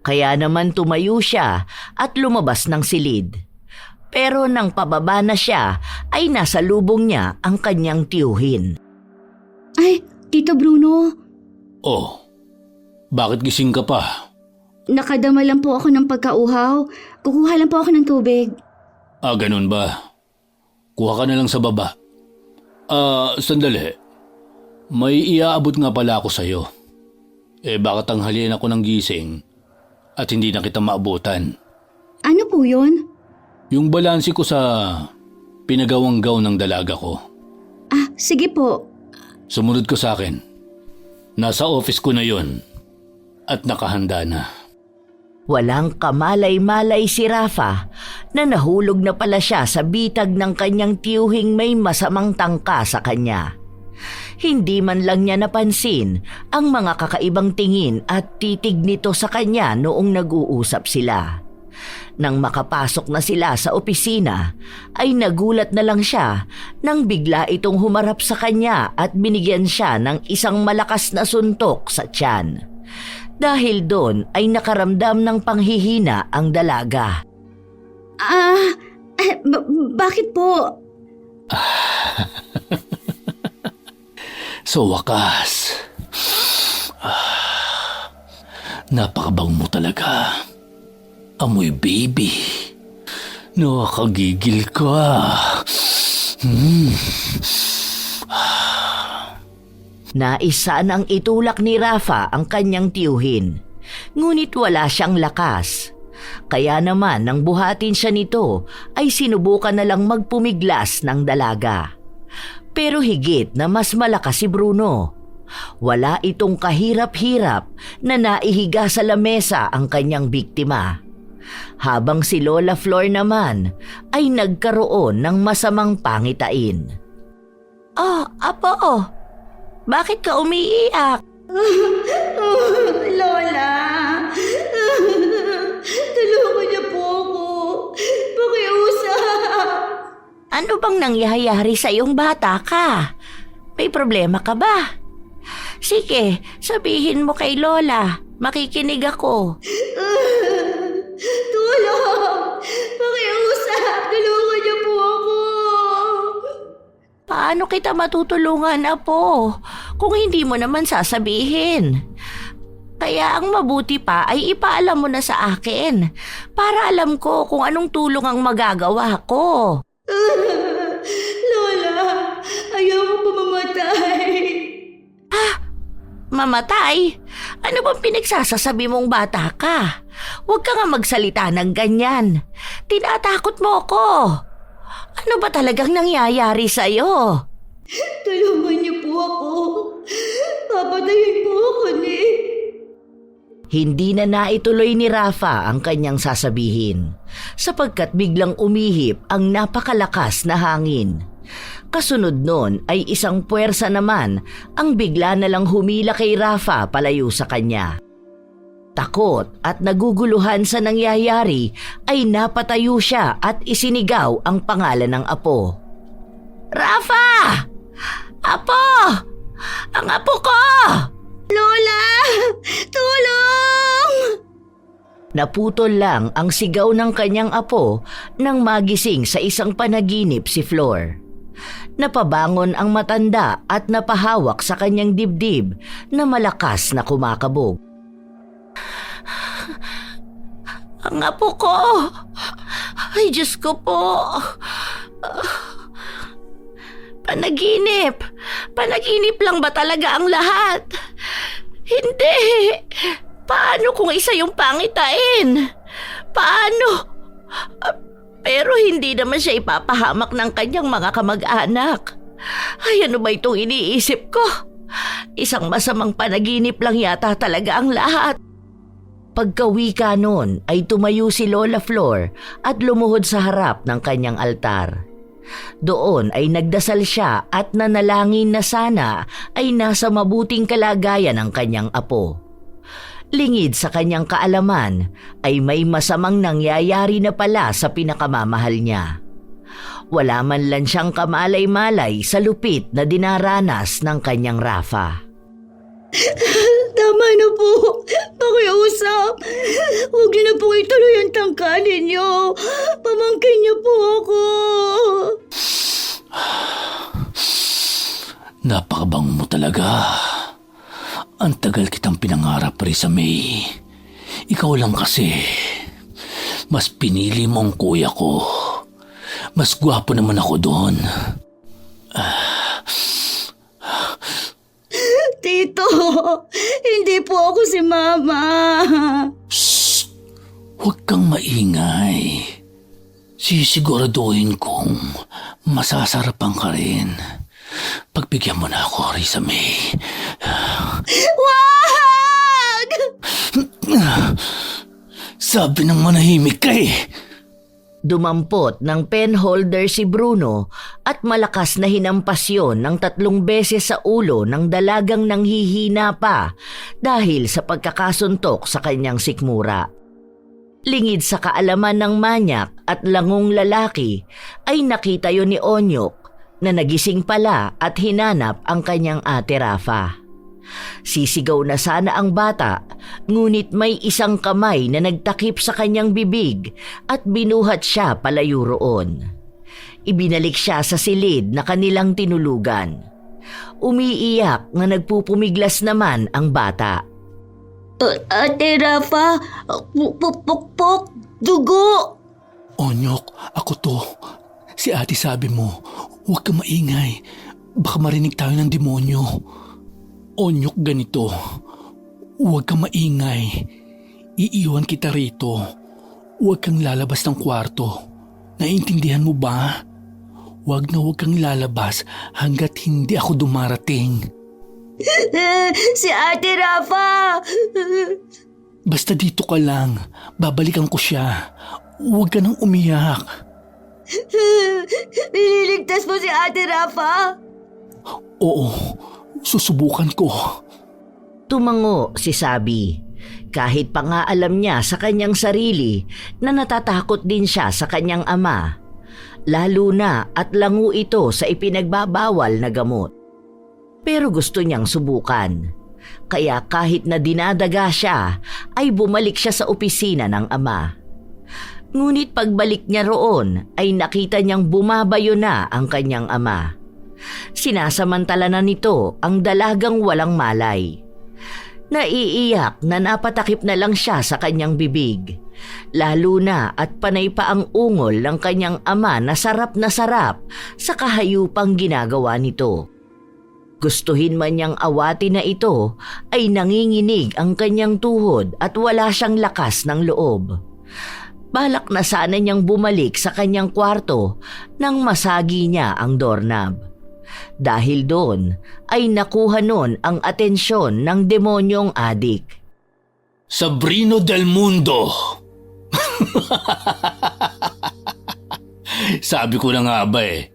Kaya naman tumayo siya at lumabas ng silid. Pero nang pababa na siya, ay nasa lubong niya ang kanyang tiyuhin. Ay, Tito Bruno, Oh, bakit gising ka pa? nakadama lang po ako ng pagkauhaw. Kukuha lang po ako ng tubig. Ganun ba? Kuha ka na lang sa baba. Sandali. May iaabot nga pala ako sa'yo. Baka tanghalian ako ng gising at hindi na kita maabutan. Ano po yun? Yung balansi ko sa pinagawang gown ng dalaga ko. Sige po. Sumunod ko sa akin. Nasa office ko na yun at nakahanda na. Walang kamalay-malay si Rafa na nahulog na pala siya sa bitag ng kanyang tiyuhing may masamang tangka sa kanya. Hindi man lang niya napansin ang mga kakaibang tingin at titig nito sa kanya noong nag-uusap sila. Nang makapasok na sila sa opisina, ay nagulat na lang siya nang bigla itong humarap sa kanya at binigyan siya ng isang malakas na suntok sa tiyan. Dahil doon ay nakaramdam ng panghihina ang dalaga. Bakit po? Sa wakas. Napakabango mo talaga. Amoy baby. Nakakagigil ka. Naisa nang itulak ni Rafa ang kanyang tiyuhin, ngunit wala siyang lakas. Kaya naman nang buhatin siya nito ay sinubukan na lang magpumiglas ng dalaga. Pero higit na mas malakas si Bruno. Wala itong kahirap-hirap na naihiga sa lamesa ang kanyang biktima. Habang si Lola Flor naman ay nagkaroon ng masamang pangitain. Apo, bakit ka umiiyak? Lola, tulungan niyo po ako. Pakiusap. Ano bang nangyayari sa iyong bata ka? May problema ka ba? Sige, sabihin mo kay Lola. Makikinig ako. Tulong! Pakiusap! Tulungan niyo po ako! Paano kita matutulungan, Apo, kung hindi mo naman sasabihin? Kaya ang mabuti pa ay ipaalam mo na sa akin para alam ko kung anong tulong ang magagawa ko. Lola, ayaw ko mamatay. Mamatay? Ano bang pinagsasasabi mong bata ka? Huwag ka nga magsalita ng ganyan. Tinatakot mo ako. Ano ba talagang nangyayari sa'yo? Tulungan niyo po ako. Papatayin po ako ni... Hindi na naituloy ni Rafa ang kanyang sasabihin sapagkat biglang umihip ang napakalakas na hangin. Kasunod nun ay isang puwersa naman ang bigla na lang humila kay Rafa palayo sa kanya. Takot at naguguluhan sa nangyayari ay napatayo siya at isinigaw ang pangalan ng apo. Rafa! Apo! Ang apo ko! Lola! Tulong! Naputol lang ang sigaw ng kanyang apo nang magising sa isang panaginip si Flor. Napabangon ang matanda at napahawak sa kanyang dibdib na malakas na kumakabog. Ang apo ko! Ay, Diyos ko po! Panaginip! Panaginip lang ba talaga ang lahat? Hindi! Paano kung isa yung pangitain? Paano? Pero hindi naman siya ipapahamak ng kanyang mga kamag-anak. Ay, ano ba itong iniisip ko? Isang masamang panaginip lang yata talaga ang lahat. Pagkawika noon ay tumayo si Lola Flor at lumuhod sa harap ng kanyang altar. Doon ay nagdasal siya at nanalangin na sana ay nasa mabuting kalagayan ng kanyang apo. Lingid sa kanyang kaalaman ay may masamang nangyayari na pala sa pinakamamahal niya. Wala man lang siyang kamalay-malay sa lupit na dinaranas ng kanyang Rafa. Tama na po. Pakiusap. Huwag niyo na po ituloy ang tangkalin niyo. Pamangkin niyo po ako. Napakabango mo talaga. Ang tagal kitang pinangarap, Risa May. Ikaw lang kasi. Mas pinili mo ang kuya ko. Mas gwapo naman ako doon. Tito, hindi po ako si Mama. Shh! Huwag kang maingay. Sisiguraduhin kong masasarapan ka rin. Pagbigyan mo na ako, Risa May. Wag! Sabi ng manahimik ka eh. Dumampot ng penholder si Bruno at malakas na hinampas yun ng 3 beses sa ulo ng dalagang nanghihina pa dahil sa pagkakasuntok sa kanyang sikmura. Lingid sa kaalaman ng manyak at langong lalaki ay nakita yun ni Onyok na nagising pala at hinanap ang kanyang ate Rafa. Sisigaw na sana ang bata, ngunit may isang kamay na nagtakip sa kanyang bibig at binuhat siya palayo roon. Ibinalik siya sa silid na kanilang tinulugan. Umiiyak na nagpupumiglas naman ang bata. Ate Rafa, pukpuk, dugo! Onyok, ako to. Si ate sabi mo, huwag ka maingay. Baka marinig tayo ng demonyo. Onyok, ganito. Huwag kang maingay. Iiwan kita rito. Huwag kang lalabas ng kwarto. Naiintindihan mo ba? Huwag na huwag kang lalabas hanggat hindi ako dumarating. Si Ate Rafa! Basta dito ka lang. Babalikan ko siya. Huwag ka nang umiyak. Ililigtas mo si Ate Rafa? Oo, susubukan ko. Tumango si Sabi. Kahit pa nga alam niya sa kanyang sarili na natatakot din siya sa kanyang ama. Lalo na at lango ito sa ipinagbabawal na gamot. Pero gusto niyang subukan. Kaya kahit na dinadaga siya, ay bumalik siya sa opisina ng ama. Ngunit pagbalik niya roon ay nakita niyang bumabayo na ang kanyang ama. Sinasamantala na nito ang dalagang walang malay. Naiiyak na napatakip na lang siya sa kanyang bibig. Lalo na at panay pa ang ungol ng kanyang ama na sarap sa kahayupang ginagawa nito. Gustuhin man niyang awatin na ito ay nanginginig ang kanyang tuhod at wala siyang lakas ng loob. Balak na sana niyang bumalik sa kanyang kwarto nang masagi niya ang doorknob. Dahil doon ay nakuha nun ang atensyon ng demonyong adik. Sabrino del Mundo! Sabi ko na nga ba eh.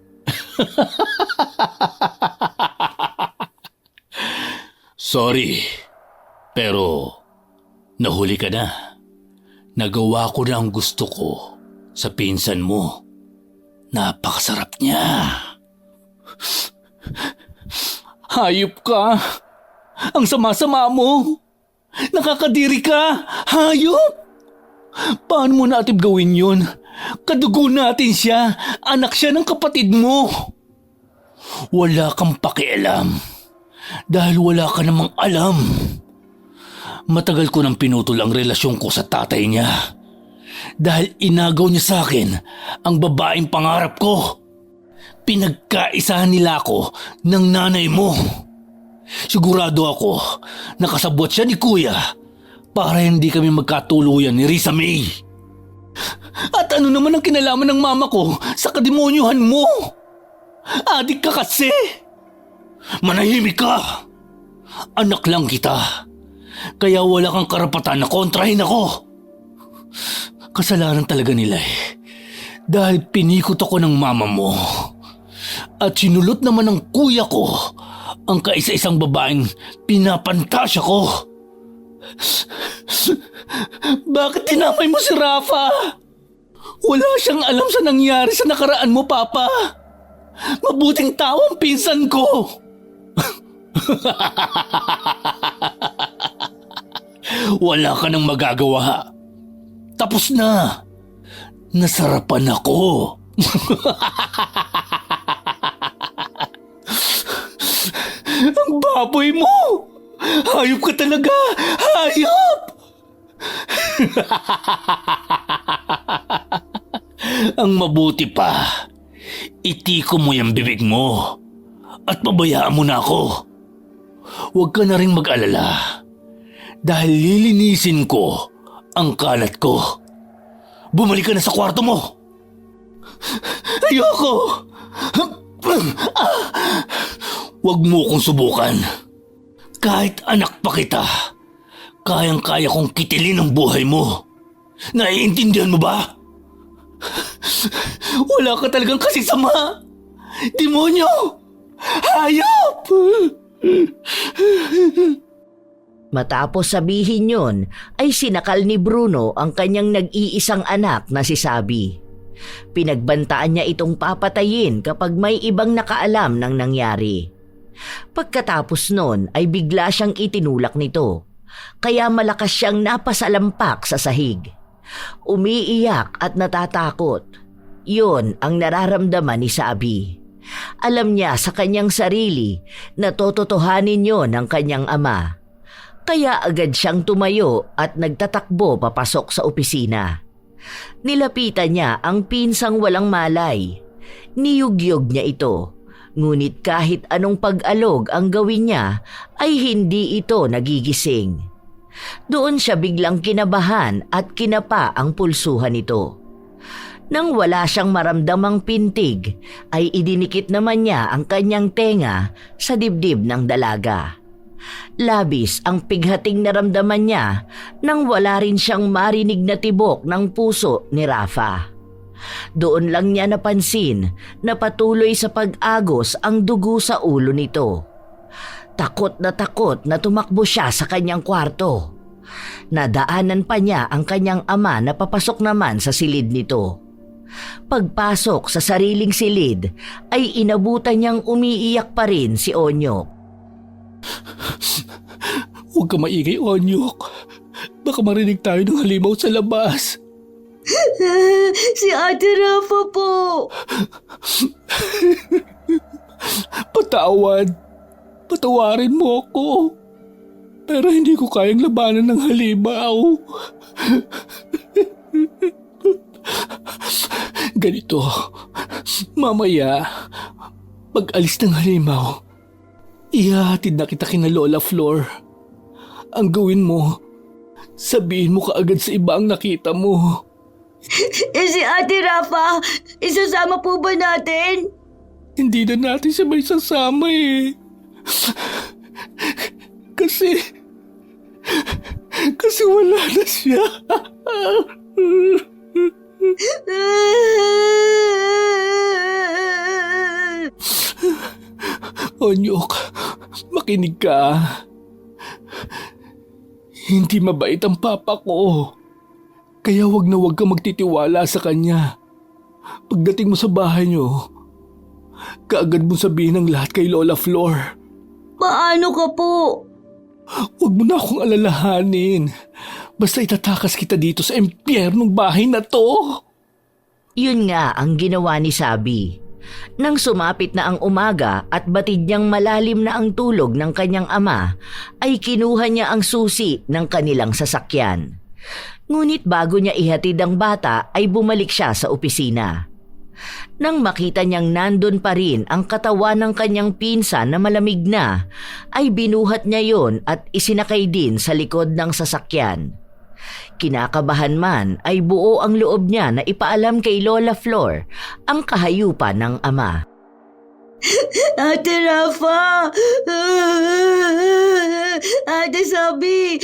Sorry, pero Nahuli ka na. Nagawa ko na ang gusto ko sa pinsan mo. Napakasarap niya. Hayop ka. Ang sama-sama mo. Nakakadiri ka. Hayop. Paano mo natin gawin yun? Kadugo natin siya. Anak siya ng kapatid mo. Wala kang pakialam. Dahil wala ka namang alam. Matagal ko nang pinutol ang relasyon ko sa tatay niya. Dahil inagaw niya sa akin ang babaeng pangarap ko. Pinagkaisahan nila ako ng nanay mo. Sigurado ako nakasabwat siya ni Kuya para hindi kami magkatuluyan ni Risa May. At ano naman ang kinalaman ng mama ko sa kademonyuhan mo? Adik ka kasi. Manahimik ka. Anak lang kita. Kaya wala kang karapatan na kontrahin ako. Kasalanan talaga nila eh. Dahil pinikot ako ng mama mo. At sinulot naman ng kuya ko ang kaisa-isang babaeng pinapantasya ko. Bakit tinamay mo si Rafa? Wala siyang alam sa nangyari sa nakaraan mo, Papa. Mabuting tao ang pinsan ko. Wala ka nang magagawa. Tapos na. Nasarapan ako. Ang baboy mo! Hayop ka talaga! Hayop! Ang mabuti pa, itiko mo yung bibig mo at pabayaan mo na ako. Huwag ka na rin mag-alala dahil lilinisin ko ang kalat ko. Bumalik ka na sa kwarto mo. Ayoko! Huwag mo kong subukan. Kahit anak pa kita, kayang-kaya kong kitilin ang buhay mo. Naiintindihan mo ba? Wala ka talagang kasisama. Demonyo! Hayop! Matapos sabihin yon, ay sinakal ni Bruno ang kanyang nag-iisang anak na si Sabi. Pinagbantaan niya itong papatayin kapag may ibang nakaalam ng nangyari. Pagkatapos nun ay bigla siyang itinulak nito, kaya malakas siyang napasalampak sa sahig. Umiiyak at natatakot. Yun ang nararamdaman ni Sabi. Alam niya sa kanyang sarili na tototohanin yon ng kanyang ama. Kaya agad siyang tumayo at nagtatakbo papasok sa opisina. Nilapitan niya ang pinsang walang malay. Niyugyog niya ito. Ngunit kahit anong pag-alog ang gawin niya ay hindi ito nagigising. Doon siya biglang kinabahan at kinapa ang pulsuhan nito. Nang wala siyang maramdamang pintig ay idinikit naman niya ang kanyang tenga sa dibdib ng dalaga. Labis ang pighating naramdaman niya nang wala rin siyang marinig na tibok ng puso ni Rafa. Doon lang niya napansin na patuloy sa pag-agos ang dugo sa ulo nito. Takot na tumakbo siya sa kanyang kwarto. Nadaanan pa niya ang kanyang ama na papasok naman sa silid nito. Pagpasok sa sariling silid ay inabutan niyang umiiyak pa rin si Onyok. Huwag ka maingay, Onyok. Baka marinig tayo ng halimaw sa labas. Si Ate Rafa po. Patawarin mo ako. Pero hindi ko kayang labanan ng halimaw. Ganito, mamaya, pag alis ng halimaw, ihahatid na kita kina Lola Flor. Ang gawin mo, sabihin mo kaagad sa iba ang nakita mo. Si Ate Rafa, isasama po ba natin? Hindi na natin siya may sasama eh. Kasi wala na siya. Onyok, makinig ka. Hindi mabait ang papa ko. Kaya wag na wag kang magtitiwala sa kanya. Pagdating mo sa bahay niyo, kaagad mong sabihin ang lahat kay Lola Flor. Paano ka po? Huwag mo na akong alalahanin. Basta itatakas kita dito sa impyernong bahay na to. Yun nga ang ginawa ni Sabi. Nang sumapit na ang umaga at batid niyang malalim na ang tulog ng kanyang ama, ay kinuha niya ang susi ng kanilang sasakyan. Ngunit bago niya ihatid ang bata ay bumalik siya sa opisina. Nang makita niyang nandun pa rin ang katawan ng kanyang pinsan na malamig na, ay binuhat niya yon at isinakay din sa likod ng sasakyan. Kinakabahan man ay buo ang loob niya na ipaalam kay Lola Flor ang kahayupan ng ama. Ate Rafa! Ate Sabi!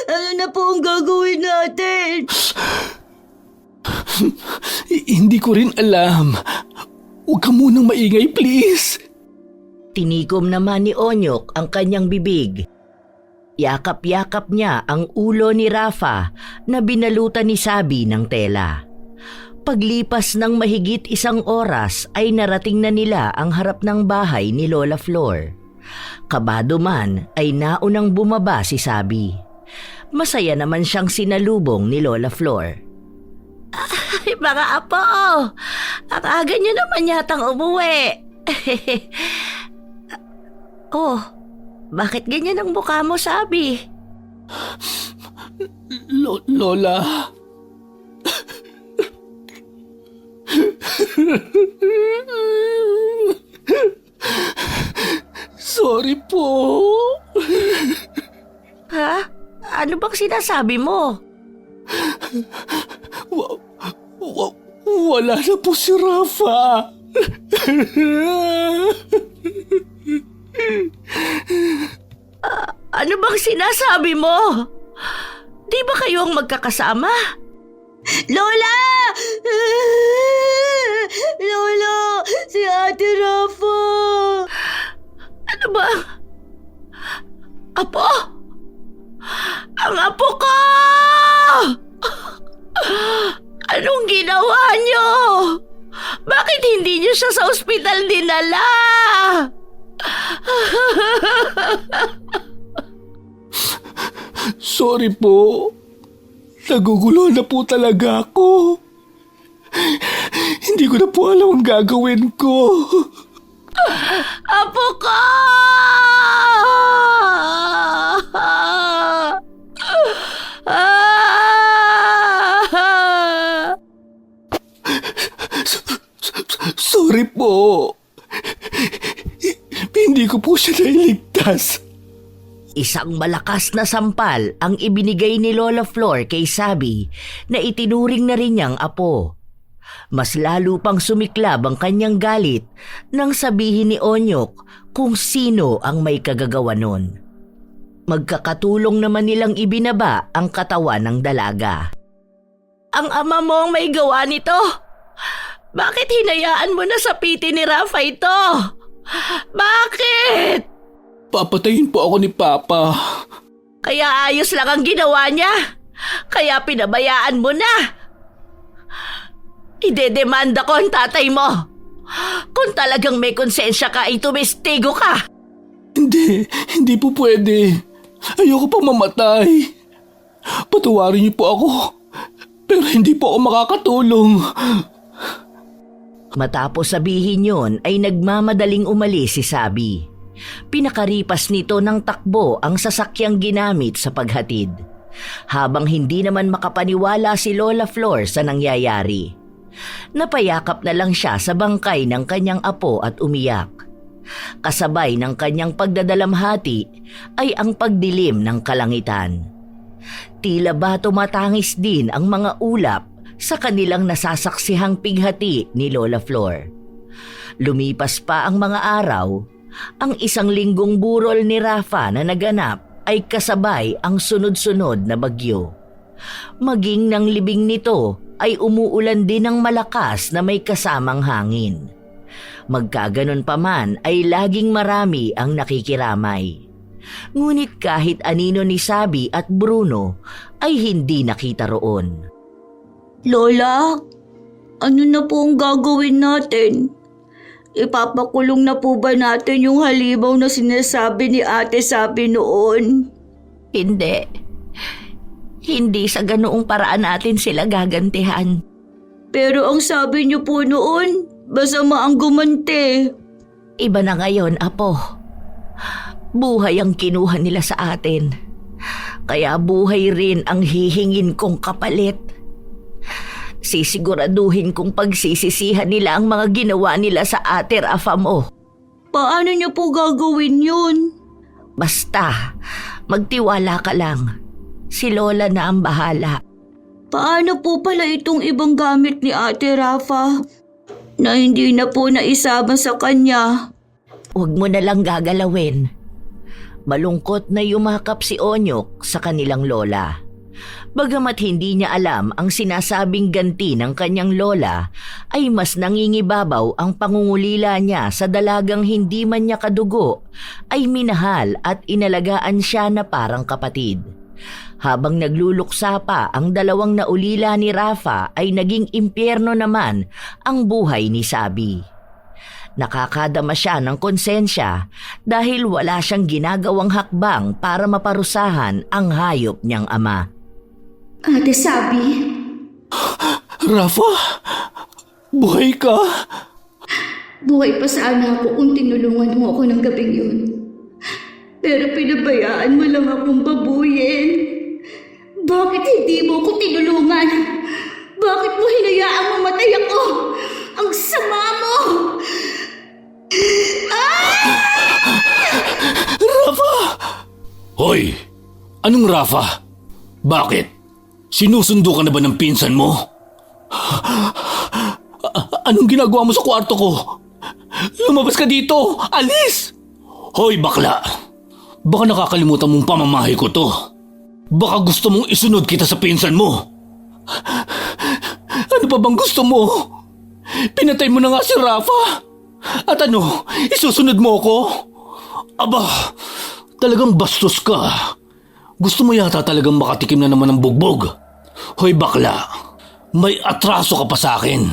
Ano na po ang gagawin natin? Hindi ko rin alam. Huwag ka munang maingay, please. Tinikom naman ni Onyok ang kanyang bibig. Yakap-yakap niya ang ulo ni Rafa na binalutan ni Sabi ng tela. Paglipas ng mahigit 1 oras ay narating na nila ang harap ng bahay ni Lola Flor. Kabado man ay naunang bumaba si Sabi. Masaya naman siyang sinalubong ni Lola Flor. Ay, mga apo! Ang aga niyo naman yatang umuwi. Oh, bakit ganyan ang mukha mo, Sabi? Lola. Sorry po. Ha? Ano bang sinasabi mo? Wala na po si Rafa. Ano bang sinasabi mo? Di ba kayo ang magkakasama? Lola! Lola! Si Ate Rafa! Ano ba? Apo? Ang apo ko! Anong ginawa niyo? Bakit hindi niyo siya sa ospital dinala? Sorry po. Nagugulo na po talaga ako. Hindi ko na po alam ang gagawin ko. Apo ko! Sorry po. Hindi ko po siya nailigtas. Isang malakas na sampal ang ibinigay ni Lola Flor kay Sabi na itinuring na rin niyang apo. Mas lalo pang sumiklab ang kanyang galit nang sabihin ni Onyok kung sino ang may kagagawa nun. Magkakatulong naman nilang ibinaba ang katawan ng dalaga. Ang ama mo ang may gawa nito? Bakit hinayaan mo na sapitin ni Rafa ito? Bakit? Papatayin po ako ni Papa. Kaya ayos lang ang ginawa niya. Kaya pinabayaan mo na. Idedemanda ko ang tatay mo. Kung talagang may konsensya ka, itumistigo ka. Hindi po pwede. Ayoko pang mamatay. Patawarin niyo po ako. Pero hindi po ako makakatulong. Matapos sabihin yon ay nagmamadaling umalis si Sabi. Pinakaripas nito ng takbo ang sasakyang ginamit sa paghatid. Habang hindi naman makapaniwala si Lola Flor sa nangyayari. Napayakap na lang siya sa bangkay ng kanyang apo at umiyak. Kasabay ng kanyang pagdadalamhati ay ang pagdilim ng kalangitan. Tila ba tumatangis din ang mga ulap sa kanilang nasasaksihang pighati ni Lola Flor. Lumipas pa ang mga araw, ang 1 linggong burol ni Rafa na naganap ay kasabay ang sunod-sunod na bagyo. Maging ng libing nito ay umuulan din ng malakas na may kasamang hangin. Magkaganon pa man ay laging marami ang nakikiramay. Ngunit kahit anino ni Sabi at Bruno ay hindi nakita roon. Lola, ano na po ang gagawin natin? Ipapakulong na po ba natin yung halimaw na sinasabi ni Ate Sabi noon? Hindi. Hindi sa ganoong paraan natin sila gagantihan. Pero ang sabi niyo po noon, masama ang gumante. Iba na ngayon, Apo. Buhay ang kinuha nila sa atin. Kaya buhay rin ang hihingin kong kapalit. Sisiguraduhin kong pagsisisihan nila ang mga ginawa nila sa ate Rafa mo. Paano niyo po gagawin yun? Basta, magtiwala ka lang. Si Lola na ang bahala. Paano po pala itong ibang gamit ni Ate Rafa na hindi na po naisama sa kanya? Huwag mo na lang gagalawin. Malungkot na yumakap si Onyok sa kanilang lola. Bagamat hindi niya alam ang sinasabing ganti ng kanyang lola, ay mas nangingibabaw ang pangungulila niya sa dalagang hindi man niya kadugo, ay minahal at inalagaan siya na parang kapatid. Habang nagluluksa pa ang dalawang naulila ni Rafa ay naging impyerno naman ang buhay ni Sabi. Nakakadama siya ng konsensya dahil wala siyang ginagawang hakbang para maparusahan ang hayop niyang ama. Ate Sabi, Rafa, buhay ka? buhay pa sana ako kung tinulungan mo ako ng gabing yun. Pero pinabayaan mo lang akong babuyin. Bakit hindi mo ako tinulungan? Bakit mo hinayaang mamatay ako? Ang sama mo! Rafa! Hoy! Anong Rafa? Bakit? Sinusundo ka na ba ng pinsan mo? Anong ginagawa mo sa kwarto ko? Lumabas ka dito! Alis! Hoy bakla! Baka nakakalimutan mong pamamahay ko to. Baka gusto mong isunod kita sa pinsan mo. Ano pa bang gusto mo? Pinatay mo na nga si Rafa. At ano, isusunod mo ako? Aba, talagang bastos ka. Gusto mo yata talagang makatikim na naman ng bugbog. Hoy bakla, may atraso ka pa sa akin.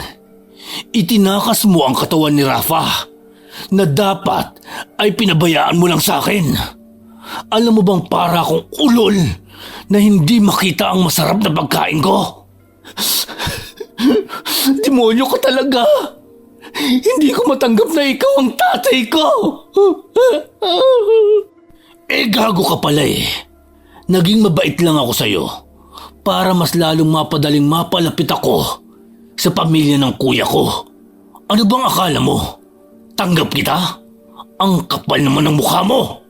Itinakas mo ang katawan ni Rafa na dapat ay pinabayaan mo lang sa akin. Alam mo bang para akong ulol na hindi makita ang masarap na pagkain ko? Demonyo ka talaga. Hindi ko matanggap na ikaw ang tatay ko. Gago ka pala eh. Naging mabait lang ako sa'yo para mas lalong mapadaling mapalapit ako sa pamilya ng kuya ko. Ano bang akala mo? Tanggap kita? Ang kapal naman ng mukha mo.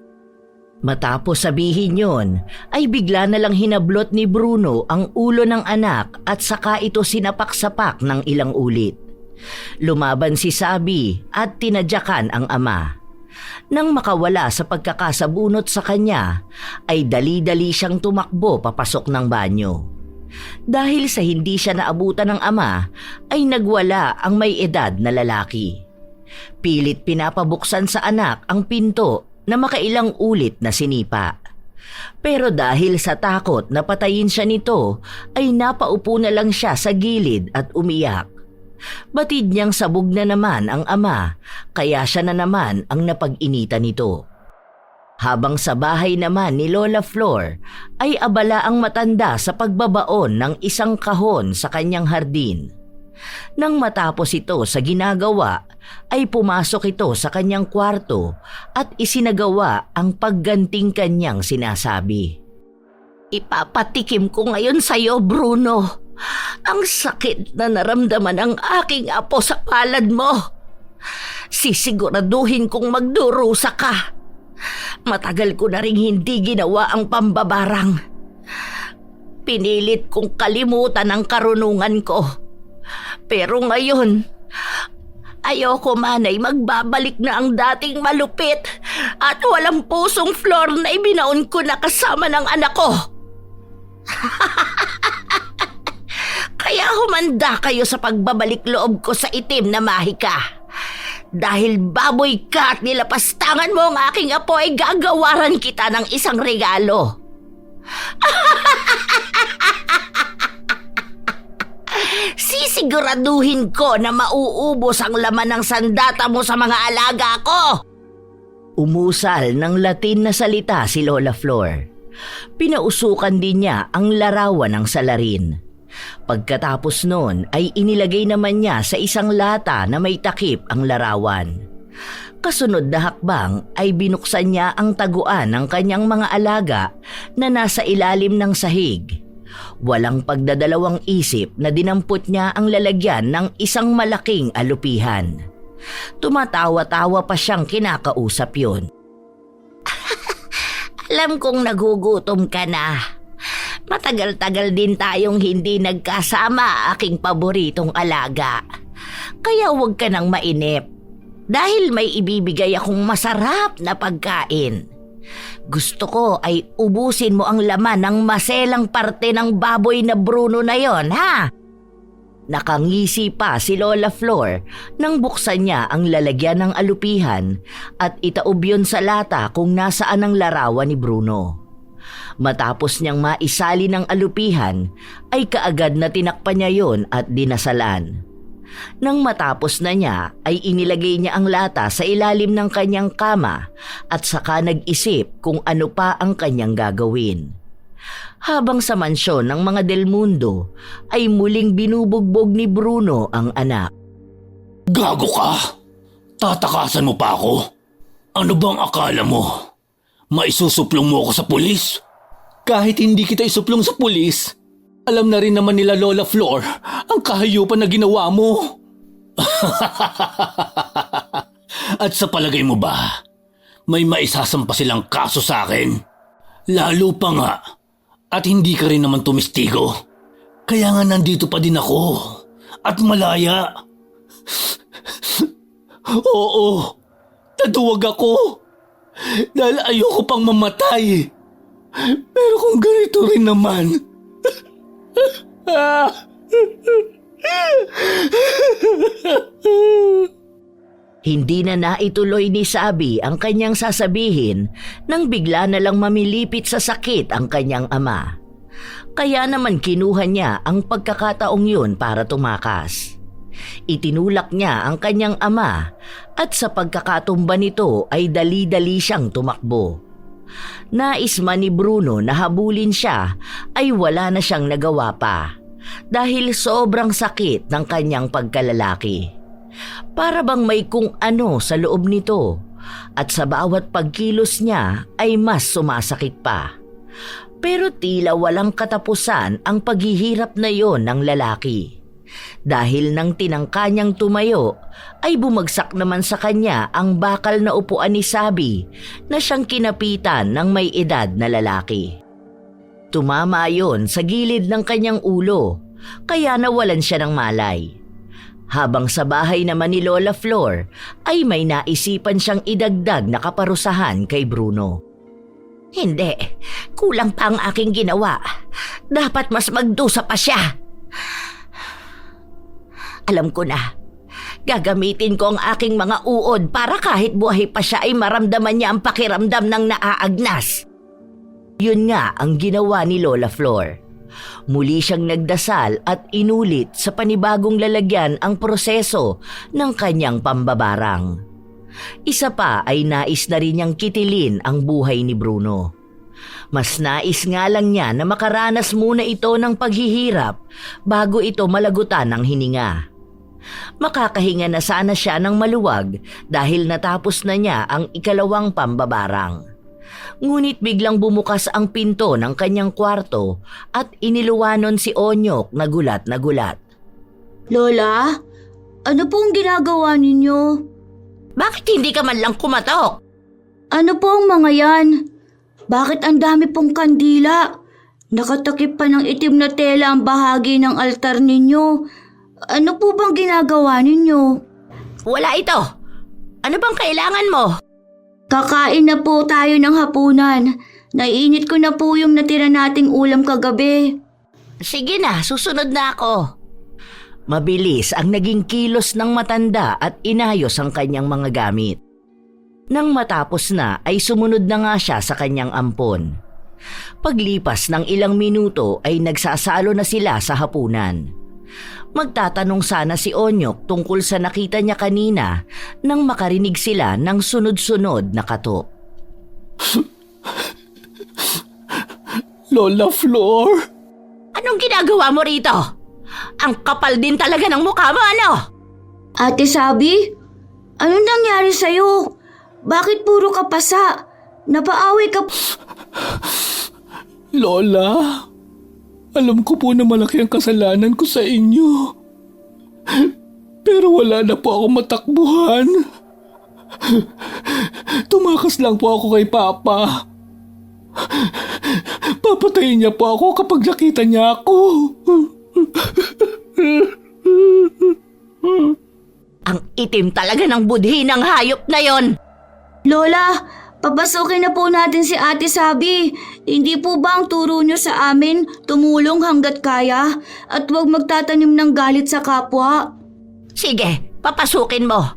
Matapos sabihin yon, ay bigla na lang hinablot ni Bruno ang ulo ng anak at saka ito sinapak-sapak ng ilang ulit. Lumaban si Sabi at tinadyakan ang ama. Nang makawala sa pagkakasabunot sa kanya, ay dali-dali siyang tumakbo papasok ng banyo. Dahil sa hindi siya naabutan ng ama, ay nagwala ang may edad na lalaki. Pilit pinapabuksan sa anak ang pinto na makailang ulit na sinipa. Pero dahil sa takot na patayin siya nito, ay napaupo na lang siya sa gilid at umiyak. Batid niyang sabog na naman ang ama, kaya siya na naman ang napag-initan nito. Habang sa bahay naman ni Lola Flor, ay abala ang matanda sa pagbabaon ng isang kahon sa kanyang hardin. Nang matapos ito sa ginagawa, ay pumasok ito sa kanyang kwarto at isinagawa ang pagganting kanyang sinasabi. Ipapatikim ko ngayon sa iyo, Bruno. Ang sakit na naramdaman ng aking apo sa palad mo. Sisiguraduhin kong magdurusa ka. Matagal ko na ring hindi ginawa ang pambabarang. Pinilit kong kalimutan ang karunungan ko. Pero ngayon, ayoko man ay magbabalik na ang dating malupit at walang pusong Flor na ibinaon ko na kasama ng anak ko. Kaya humanda kayo sa pagbabalik loob ko sa itim na mahika. Dahil baboy ka at nilapastangan mo ang aking apo ay gagawaran kita ng isang regalo. Sisiguraduhin ko na mauubos ang laman ng sandata mo sa mga alaga ko. Umusal ng Latin na salita si Lola Flor. Pinausukan din niya ang larawan ng salarin. Pagkatapos noon ay inilagay naman niya sa isang lata na may takip ang larawan. Kasunod na hakbang ay binuksan niya ang taguan ng kanyang mga alaga na nasa ilalim ng sahig. Walang pagdadalawang isip na dinampot niya ang lalagyan ng isang malaking alupihan. Tumatawa-tawa pa siyang kinakausap yun. Alam kong nagugutom ka na. Matagal-tagal din tayong hindi nagkasama, aking paboritong alaga. Kaya huwag ka nang mainip. Dahil may ibibigay akong masarap na pagkain. Gusto ko ay ubusin mo ang laman ng maselang parte ng baboy na Bruno na yon, ha? Nakangisi pa si Lola Flor nang buksan niya ang lalagyan ng alupihan at itaob yun sa lata kung nasaan ang larawan ni Bruno. Matapos niyang maisali ng alupihan ay kaagad na tinakpan niya yon at dinasalan. Nang matapos na niya ay inilagay niya ang lata sa ilalim ng kanyang kama at saka nag-isip kung ano pa ang kanyang gagawin. Habang sa mansyon ng mga Del Mundo ay muling binubugbog ni Bruno ang anak. Gago ka! Tatakasan mo pa ako? Ano bang akala mo? Maisusuplong mo ako sa pulis? Kahit hindi kita isuplong sa pulis, alam na rin naman nila Lola Flor ang kahayupan na ginawa mo. At sa palagay mo ba, may maisasampa silang kaso sa akin? Lalo pa nga, at hindi ka rin naman tumistigo. Kaya nga nandito pa din ako, at malaya. Oo, naduwag ako. Dahil ayoko pang mamatay. Pero kung ganito rin naman... Hindi na naituloy ni Sabi ang kanyang sasabihin nang bigla na lang mamilipit sa sakit ang kanyang ama. Kaya naman kinuha niya ang pagkakataong yun para tumakas. Itinulak niya ang kanyang ama at sa pagkakatumba nito ay dali-dali siyang tumakbo. Nais man ni Bruno na habulin siya ay wala na siyang nagawa pa dahil sobrang sakit ng kanyang pagkalalaki. Para bang may kung ano sa loob nito at sa bawat pagkilos niya ay mas sumasakit pa. Pero tila walang katapusan ang paghihirap na yon ng lalaki. Dahil nang tinangka niyang tumayo, ay bumagsak naman sa kanya ang bakal na upuan ni Sabi na siyang kinapitan ng may edad na lalaki. Tumama yon sa gilid ng kanyang ulo, kaya nawalan siya ng malay. Habang sa bahay naman ni Lola Flor, ay may naisipan siyang idagdag na kaparusahan kay Bruno. Hindi, kulang pa ang aking ginawa. Dapat mas magdusa pa siya. Alam ko na, gagamitin ko ang aking mga uod para kahit buhay pa siya ay maramdaman niya ang pakiramdam ng naaagnas. Yun nga ang ginawa ni Lola Flor. Muli siyang nagdasal at inulit sa panibagong lalagyan ang proseso ng kanyang pambabarang. Isa pa ay nais na rin niyang kitilin ang buhay ni Bruno. Mas nais nga lang niya na makaranas muna ito ng paghihirap bago ito malagutan ng hininga. Makakahinga na sana siya ng maluwag dahil natapos na niya ang ikalawang pambabarang. Ngunit biglang bumukas ang pinto ng kanyang kwarto at iniluwanon si Onyok na gulat na gulat. Lola, ano pong ginagawa ninyo? Bakit hindi ka man lang kumatok? Ano po ang mga yan? Bakit ang dami pong kandila? Nakatakip pa ng itim na tela ang bahagi ng altar ninyo. Ano po bang ginagawa ninyo? Wala ito. Ano bang kailangan mo? Kakain na po tayo ng hapunan. Naiinit ko na po yung natira nating ulam kagabi. Sige na, susunod na ako. Mabilis ang naging kilos ng matanda at inayos ang kanyang mga gamit. Nang matapos na ay sumunod na nga siya sa kanyang ampon. Paglipas ng ilang minuto ay nagsasalo na sila sa hapunan. Magtatanong sana si Onyok tungkol sa nakita niya kanina nang makarinig sila ng sunod-sunod na katok. Lola Flor? Anong ginagawa mo rito? Ang kapal din talaga ng mukha mo, ano? Ate Sabi, anong nangyari sa'yo? Bakit puro ka pasa? Napaaway ka... Lola, alam ko po na malaki ang kasalanan ko sa inyo. Pero wala na po ako matakbuhan. Tumakas lang po ako kay Papa. Papatayin niya po ako kapag nakita niya ako. Ang itim talaga ng budhi ng hayop na yon. Lola, papasukin na po natin si Ate Sabi. Hindi po ba ang turo niyo sa amin tumulong hanggat kaya at huwag magtatanim ng galit sa kapwa? Sige, papasukin mo.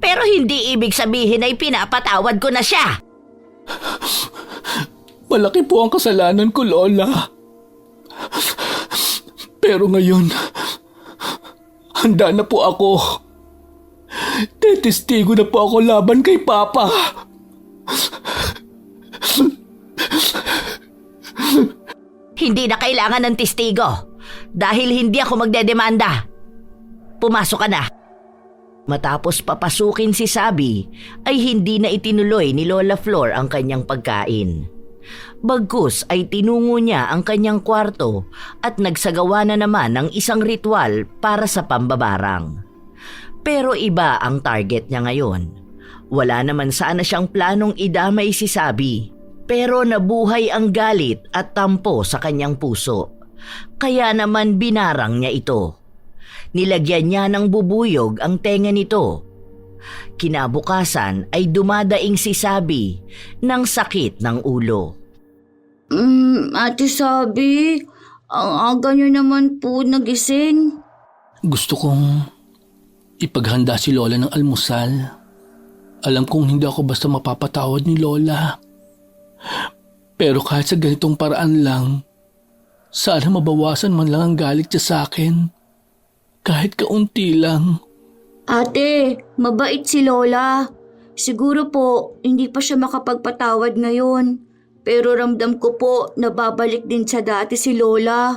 Pero hindi ibig sabihin ay pinapatawad ko na siya. Malaki po ang kasalanan ko, Lola. Pero ngayon, handa na po ako. Tetestigo na po ako laban kay Papa. Hindi na kailangan ng testigo dahil hindi ako magdedemanda. Pumasok ka na. Matapos papasukin si Sabi ay hindi na itinuloy ni Lola Flor ang kanyang pagkain. Bagkus ay tinungo niya ang kanyang kwarto at nagsagawa na naman ng isang ritual para sa pambabarang. Pero iba ang target niya ngayon. Wala naman sana siyang planong idamay si Sabi, pero nabuhay ang galit at tampo sa kanyang puso. Kaya naman binarang niya ito. Nilagyan niya ng bubuyog ang tenga nito. Kinabukasan ay dumadaing si Sabi ng sakit ng ulo. Ate Sabi, ang aga niyo naman po nagising. Gusto kong ipaghanda si Lola ng almusal. Alam kong hindi ako basta mapapatawad ni Lola. Pero kahit sa ganitong paraan lang, sana mabawasan man lang ang galit niya sa akin. Kahit kaunti lang. Ate, mabait si Lola. Siguro po, hindi pa siya makapagpatawad ngayon. Pero ramdam ko po na babalik din sa dati si Lola.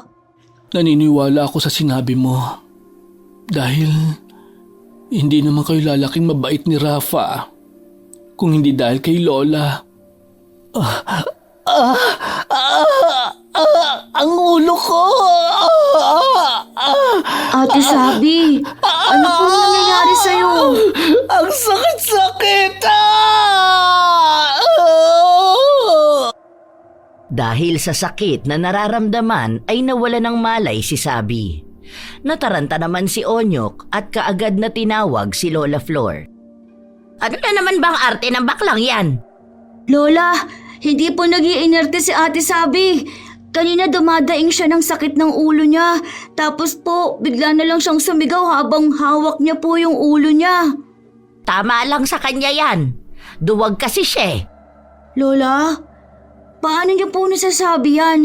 Naniniwala ako sa sinabi mo. Dahil hindi naman kayo lalaking mabait ni Rafa. Kung hindi dahil kay Lola. Ang ulo ko! Ate Sabi, ano po nangyayari sa'yo? Ang sakit-sakit! Dahil sa sakit na nararamdaman ay nawala ng malay si Sabi. Nataranta naman si Onyok at kaagad na tinawag si Lola Flor. Ano na naman bang arte ng baklang yan? Lola, hindi po nag-iinerte si Ate Sabi. Kanina dumadaing siya ng sakit ng ulo niya. Tapos po, bigla na lang siyang sumigaw habang hawak niya po yung ulo niya. Tama lang sa kanya yan. Duwag kasi siya. Lola, paano niyo po nasasabi yan?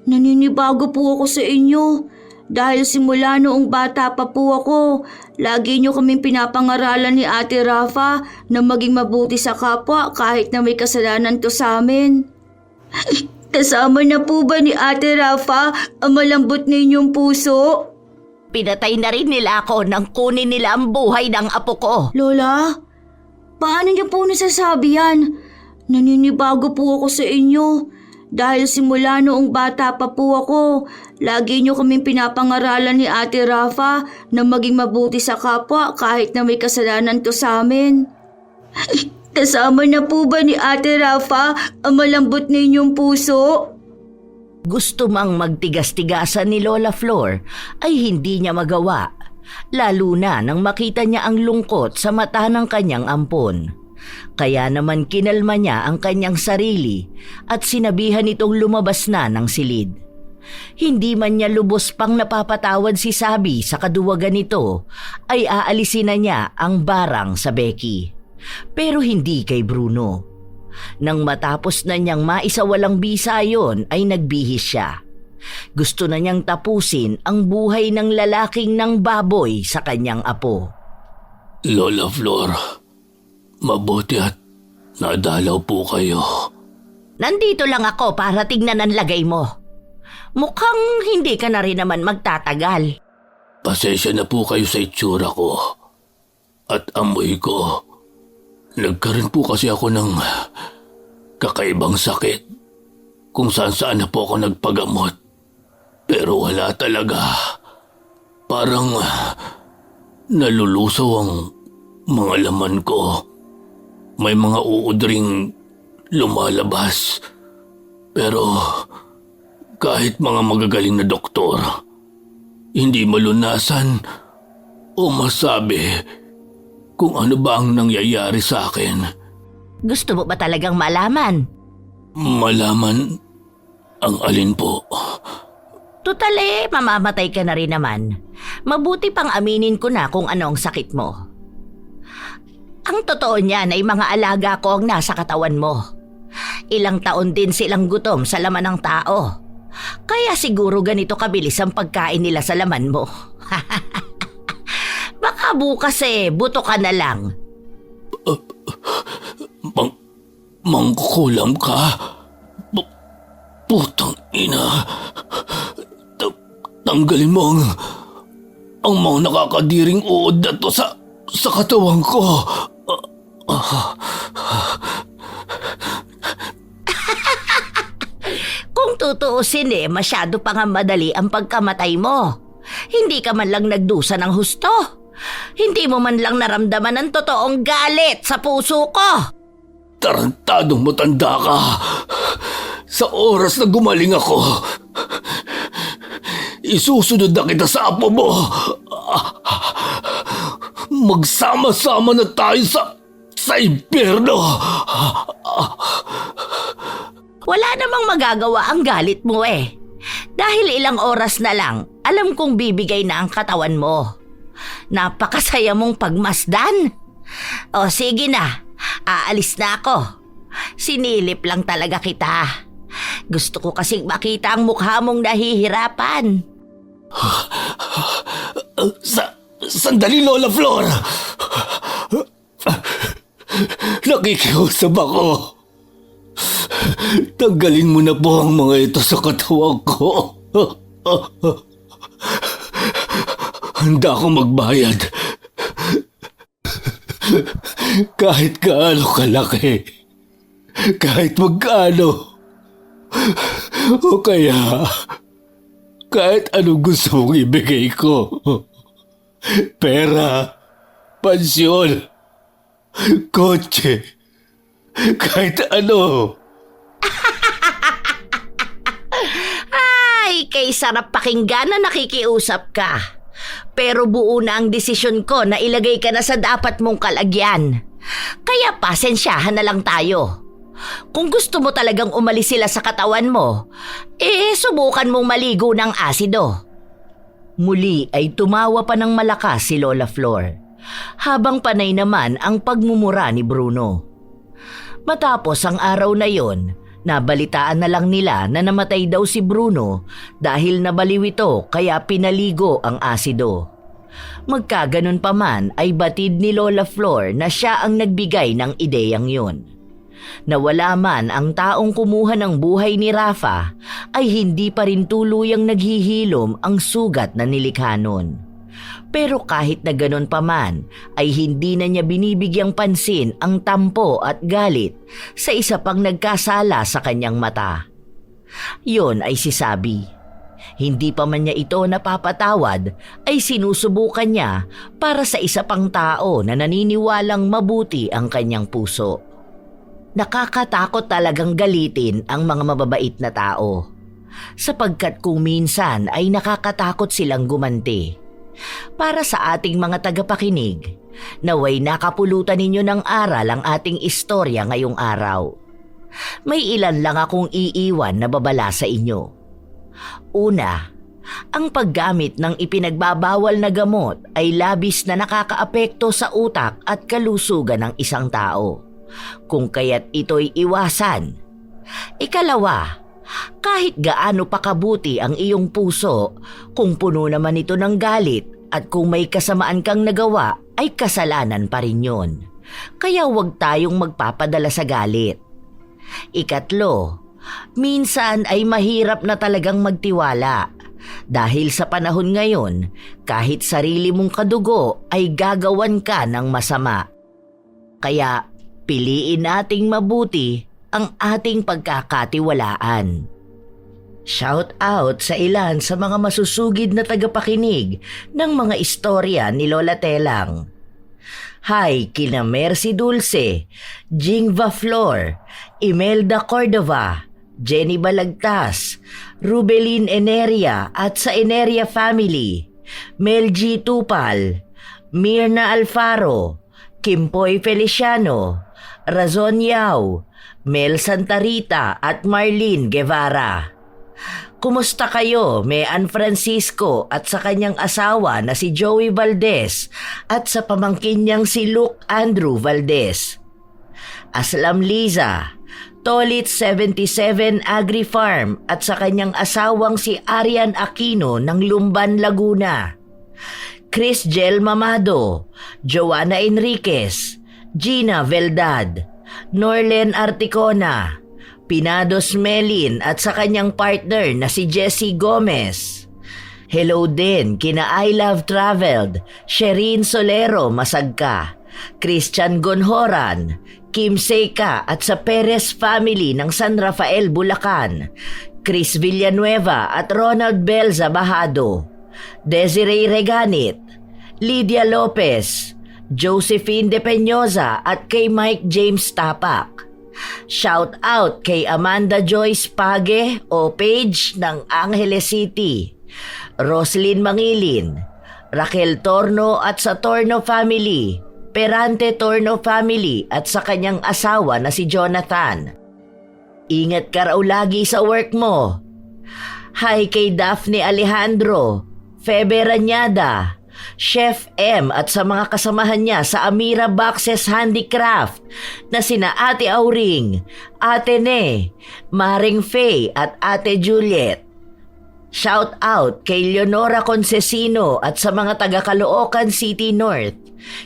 Naninibago po ako sa inyo. Dahil simula noong bata pa po ako, lagi niyo kaming pinapangaralan ni Ate Rafa na maging mabuti sa kapwa kahit na may kasalanan to sa amin. Kasama na po ba ni Ate Rafa ang malambot ninyong puso? Pinatay na rin nila ako nang kunin nila ang buhay ng apo ko. Lola, paano niyo po nasasabi yan? Naninibago po ako sa inyo. Dahil simula noong bata pa po ako, lagi niyo kaming pinapangaralan ni Ate Rafa na maging mabuti sa kapwa kahit na may kasalanan to sa amin. Kasama na po ba ni Ate Rafa ang malambot ninyong puso? Gusto mang magtigas-tigasan ni Lola Flor ay hindi niya magawa, lalo na nang makita niya ang lungkot sa mata ng kanyang ampon. Kaya naman kinalma niya ang kanyang sarili at sinabihan itong lumabas na ng silid. Hindi man niya lubos pang napapatawad si Sabi sa kaduwagan nito, ay aalisin na niya ang barang sa Becky. Pero hindi kay Bruno. Nang matapos na niyang maisawalang bisa yon ay nagbihis siya. Gusto na niyang tapusin ang buhay ng lalaking ng baboy sa kanyang apo. Lola Flor, mabuti at nadalaw po kayo. Nandito lang ako para tignan ang lagay mo. Mukhang hindi ka na rin naman magtatagal. Pasensya na po kayo sa itsura ko at amoy ko. Nagkaroon po kasi ako ng kakaibang sakit kung saan na po ako nagpagamot. Pero wala talaga. Parang nalulusaw ang mga laman ko. May mga uudring lumalabas. Pero kahit mga magagaling na doktor, hindi malunasan o masabi kung ano ba ang nangyayari sa akin. Gusto mo ba talagang malaman? Malaman ang alin po? Tutale, mamamatay ka na rin naman. Mabuti pang aminin ko na kung ano ang sakit mo. Ang totoo niyan ay mga alaga ko ang nasa katawan mo. Ilang taon din silang gutom sa laman ng tao. Kaya siguro ganito kabilis ang pagkain nila sa laman mo. Baka bukas buto ka na lang. Mangkukulam ka? Putang ina. Tanggalin mo ang mga nakakadiring uod na to sa katawan ko. Kung tutuusin masyado pa nga madali ang pagkamatay mo. Hindi ka man lang nagdusa ng husto. Hindi mo man lang naramdaman ang totoong galit sa puso ko. Tarantadong matanda ka. Sa oras na gumaling ako, isusunod na kita sa apo mo. Magsama-sama na tayo sa impyerno. Wala namang magagawa ang galit mo Dahil ilang oras na lang, alam kong bibigay na ang katawan mo. Napakasaya mong pagmasdan. O sige na, aalis na ako. Sinilip lang talaga kita. Gusto ko kasing makita ang mukha mong nahihirapan. Sandali, Lola Flor. Nakikiusap ako. Tanggalin mo na po ang mga ito sa katawan ko. Handa akong magbayad. Kahit gaano kalaki. Kahit magkano. O kaya, kahit anong gusto mong ibigay ko. Pera, pansyon, kotse, kahit ano. Ay, kay sarap pakinggan na nakikiusap ka. Pero buo na ang desisyon ko na ilagay ka na sa dapat mong kalagyan. Kaya pasensyahan na lang tayo. Kung gusto mo talagang umalis sila sa katawan mo, subukan mong maligo ng asido. Muli ay tumawa pa ng malakas si Lola Flor, habang panay naman ang pagmumura ni Bruno. Matapos ang araw na yon, nabalitaan na lang nila na namatay daw si Bruno dahil nabaliw ito kaya pinaligo ang asido. Magkaganon pa man ay batid ni Lola Flor na siya ang nagbigay ng ideyang yon. Nawala man ang taong kumuha ng buhay ni Rafa, ay hindi pa rin tuluyang naghihilom ang sugat na nilikha nun. Pero kahit na ganon pa man, ay hindi na niya binibigyang pansin ang tampo at galit sa isa pang nagkasala sa kanyang mata. Yon ay si Sabi. Hindi pa man niya ito napapatawad, ay sinusubukan niya para sa isa pang tao na naniniwalang mabuti ang kanyang puso. Nakakatakot talagang galitin ang mga mababait na tao, sapagkat kung minsan ay nakakatakot silang gumanti. Para sa ating mga tagapakinig, naway nakapulutan ninyo ng aral ang ating istorya ngayong araw. May ilan lang akong iiwan na babala sa inyo. Una, ang paggamit ng ipinagbabawal na gamot ay labis na nakakaapekto sa utak at kalusugan ng isang tao, kung kaya't ito'y iwasan. Ikalawa, kahit gaano pa kabuti ang iyong puso, kung puno naman ito ng galit at kung may kasamaan kang nagawa, ay kasalanan pa rin yun. Kaya huwag tayong magpapadala sa galit. Ikatlo, minsan ay mahirap na talagang magtiwala. Dahil sa panahon ngayon, kahit sarili mong kadugo ay gagawan ka ng masama. Kaya piliin nating mabuti ang ating pagkakatiwalaan. Shout out sa ilan sa mga masusugid na tagapakinig ng mga istorya ni Lola Telang. Hi kina Mercy Dulce, Jingva Flor, Imelda Cordova, Jenny Balagtas, Rubelin Eneria at sa Eneria Family, Mel G. Tupal, Mirna Alfaro, Kimpoy Feliciano, Razon Yao, Mel Santarita at Marlene Guevara. Kumusta kayo, Mean Francisco at sa kanyang asawa na si Joey Valdez at sa pamangkin niyang si Luke Andrew Valdez? Aslam Liza, Tolit 77 Agri Farm at sa kanyang asawang si Arian Aquino ng Lumban, Laguna. Chris Jel Mamado, Joanna Enriquez, Gina Veldad, Norlen Articona, Pinados Melin at sa kanyang partner na si Jessie Gomez. Hello din kina I Love Traveled, Sherin Solero Masagka, Christian Gonhoran, Kim Seika at sa Perez family ng San Rafael, Bulacan, Chris Villanueva at Ronald Belza Bahado, Desiree Reganit, Lydia Lopez, Josephine De Peñosa at kay Mike James Tapak. Shout out kay Amanda Joyce Page o Page ng Angeles City, Roslyn Mangilin, Raquel Torno at sa Torno family, Perante Torno family at sa kanyang asawa na si Jonathan. Ingat ka raw lagi sa work mo. Hi kay Daphne Alejandro, Febe Ranyada, Chef M at sa mga kasamahan niya sa Amira Boxes Handicraft na sina Ate Auring, Ate Ne, Maring Faye at Ate Juliet. Shout out kay Leonora Concesino at sa mga taga Caloocan City North,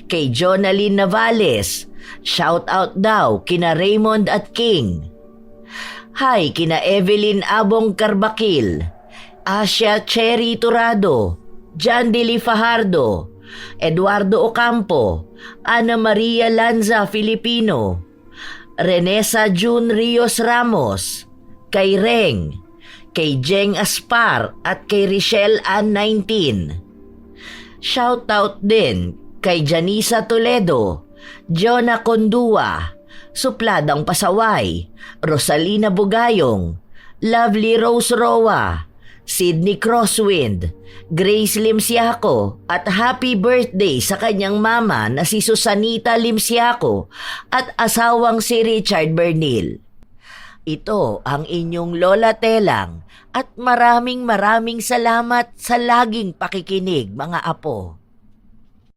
kay Jonalyn Navales. Shout out daw kina Raymond at King. Hi kina Evelyn Abong Carbakil, Asia Cherry Turado, John Dili Fajardo, Eduardo Ocampo, Ana Maria Lanza Filipino, Renesa June Rios Ramos, kay Reng, kay Jeng Aspar at kay Richelle Ann 19. Shoutout din kay Janisa Toledo, Jonah Condua, Supladang Pasaway, Rosalina Bugayong, Lovely Rose Roa, Sydney Crosswind, Grace Limsiaco at happy birthday sa kanyang mama na si Susanita Limsiaco at asawang si Richard Bernil. Ito ang inyong Lola Telang at maraming salamat sa laging pakikinig mga apo.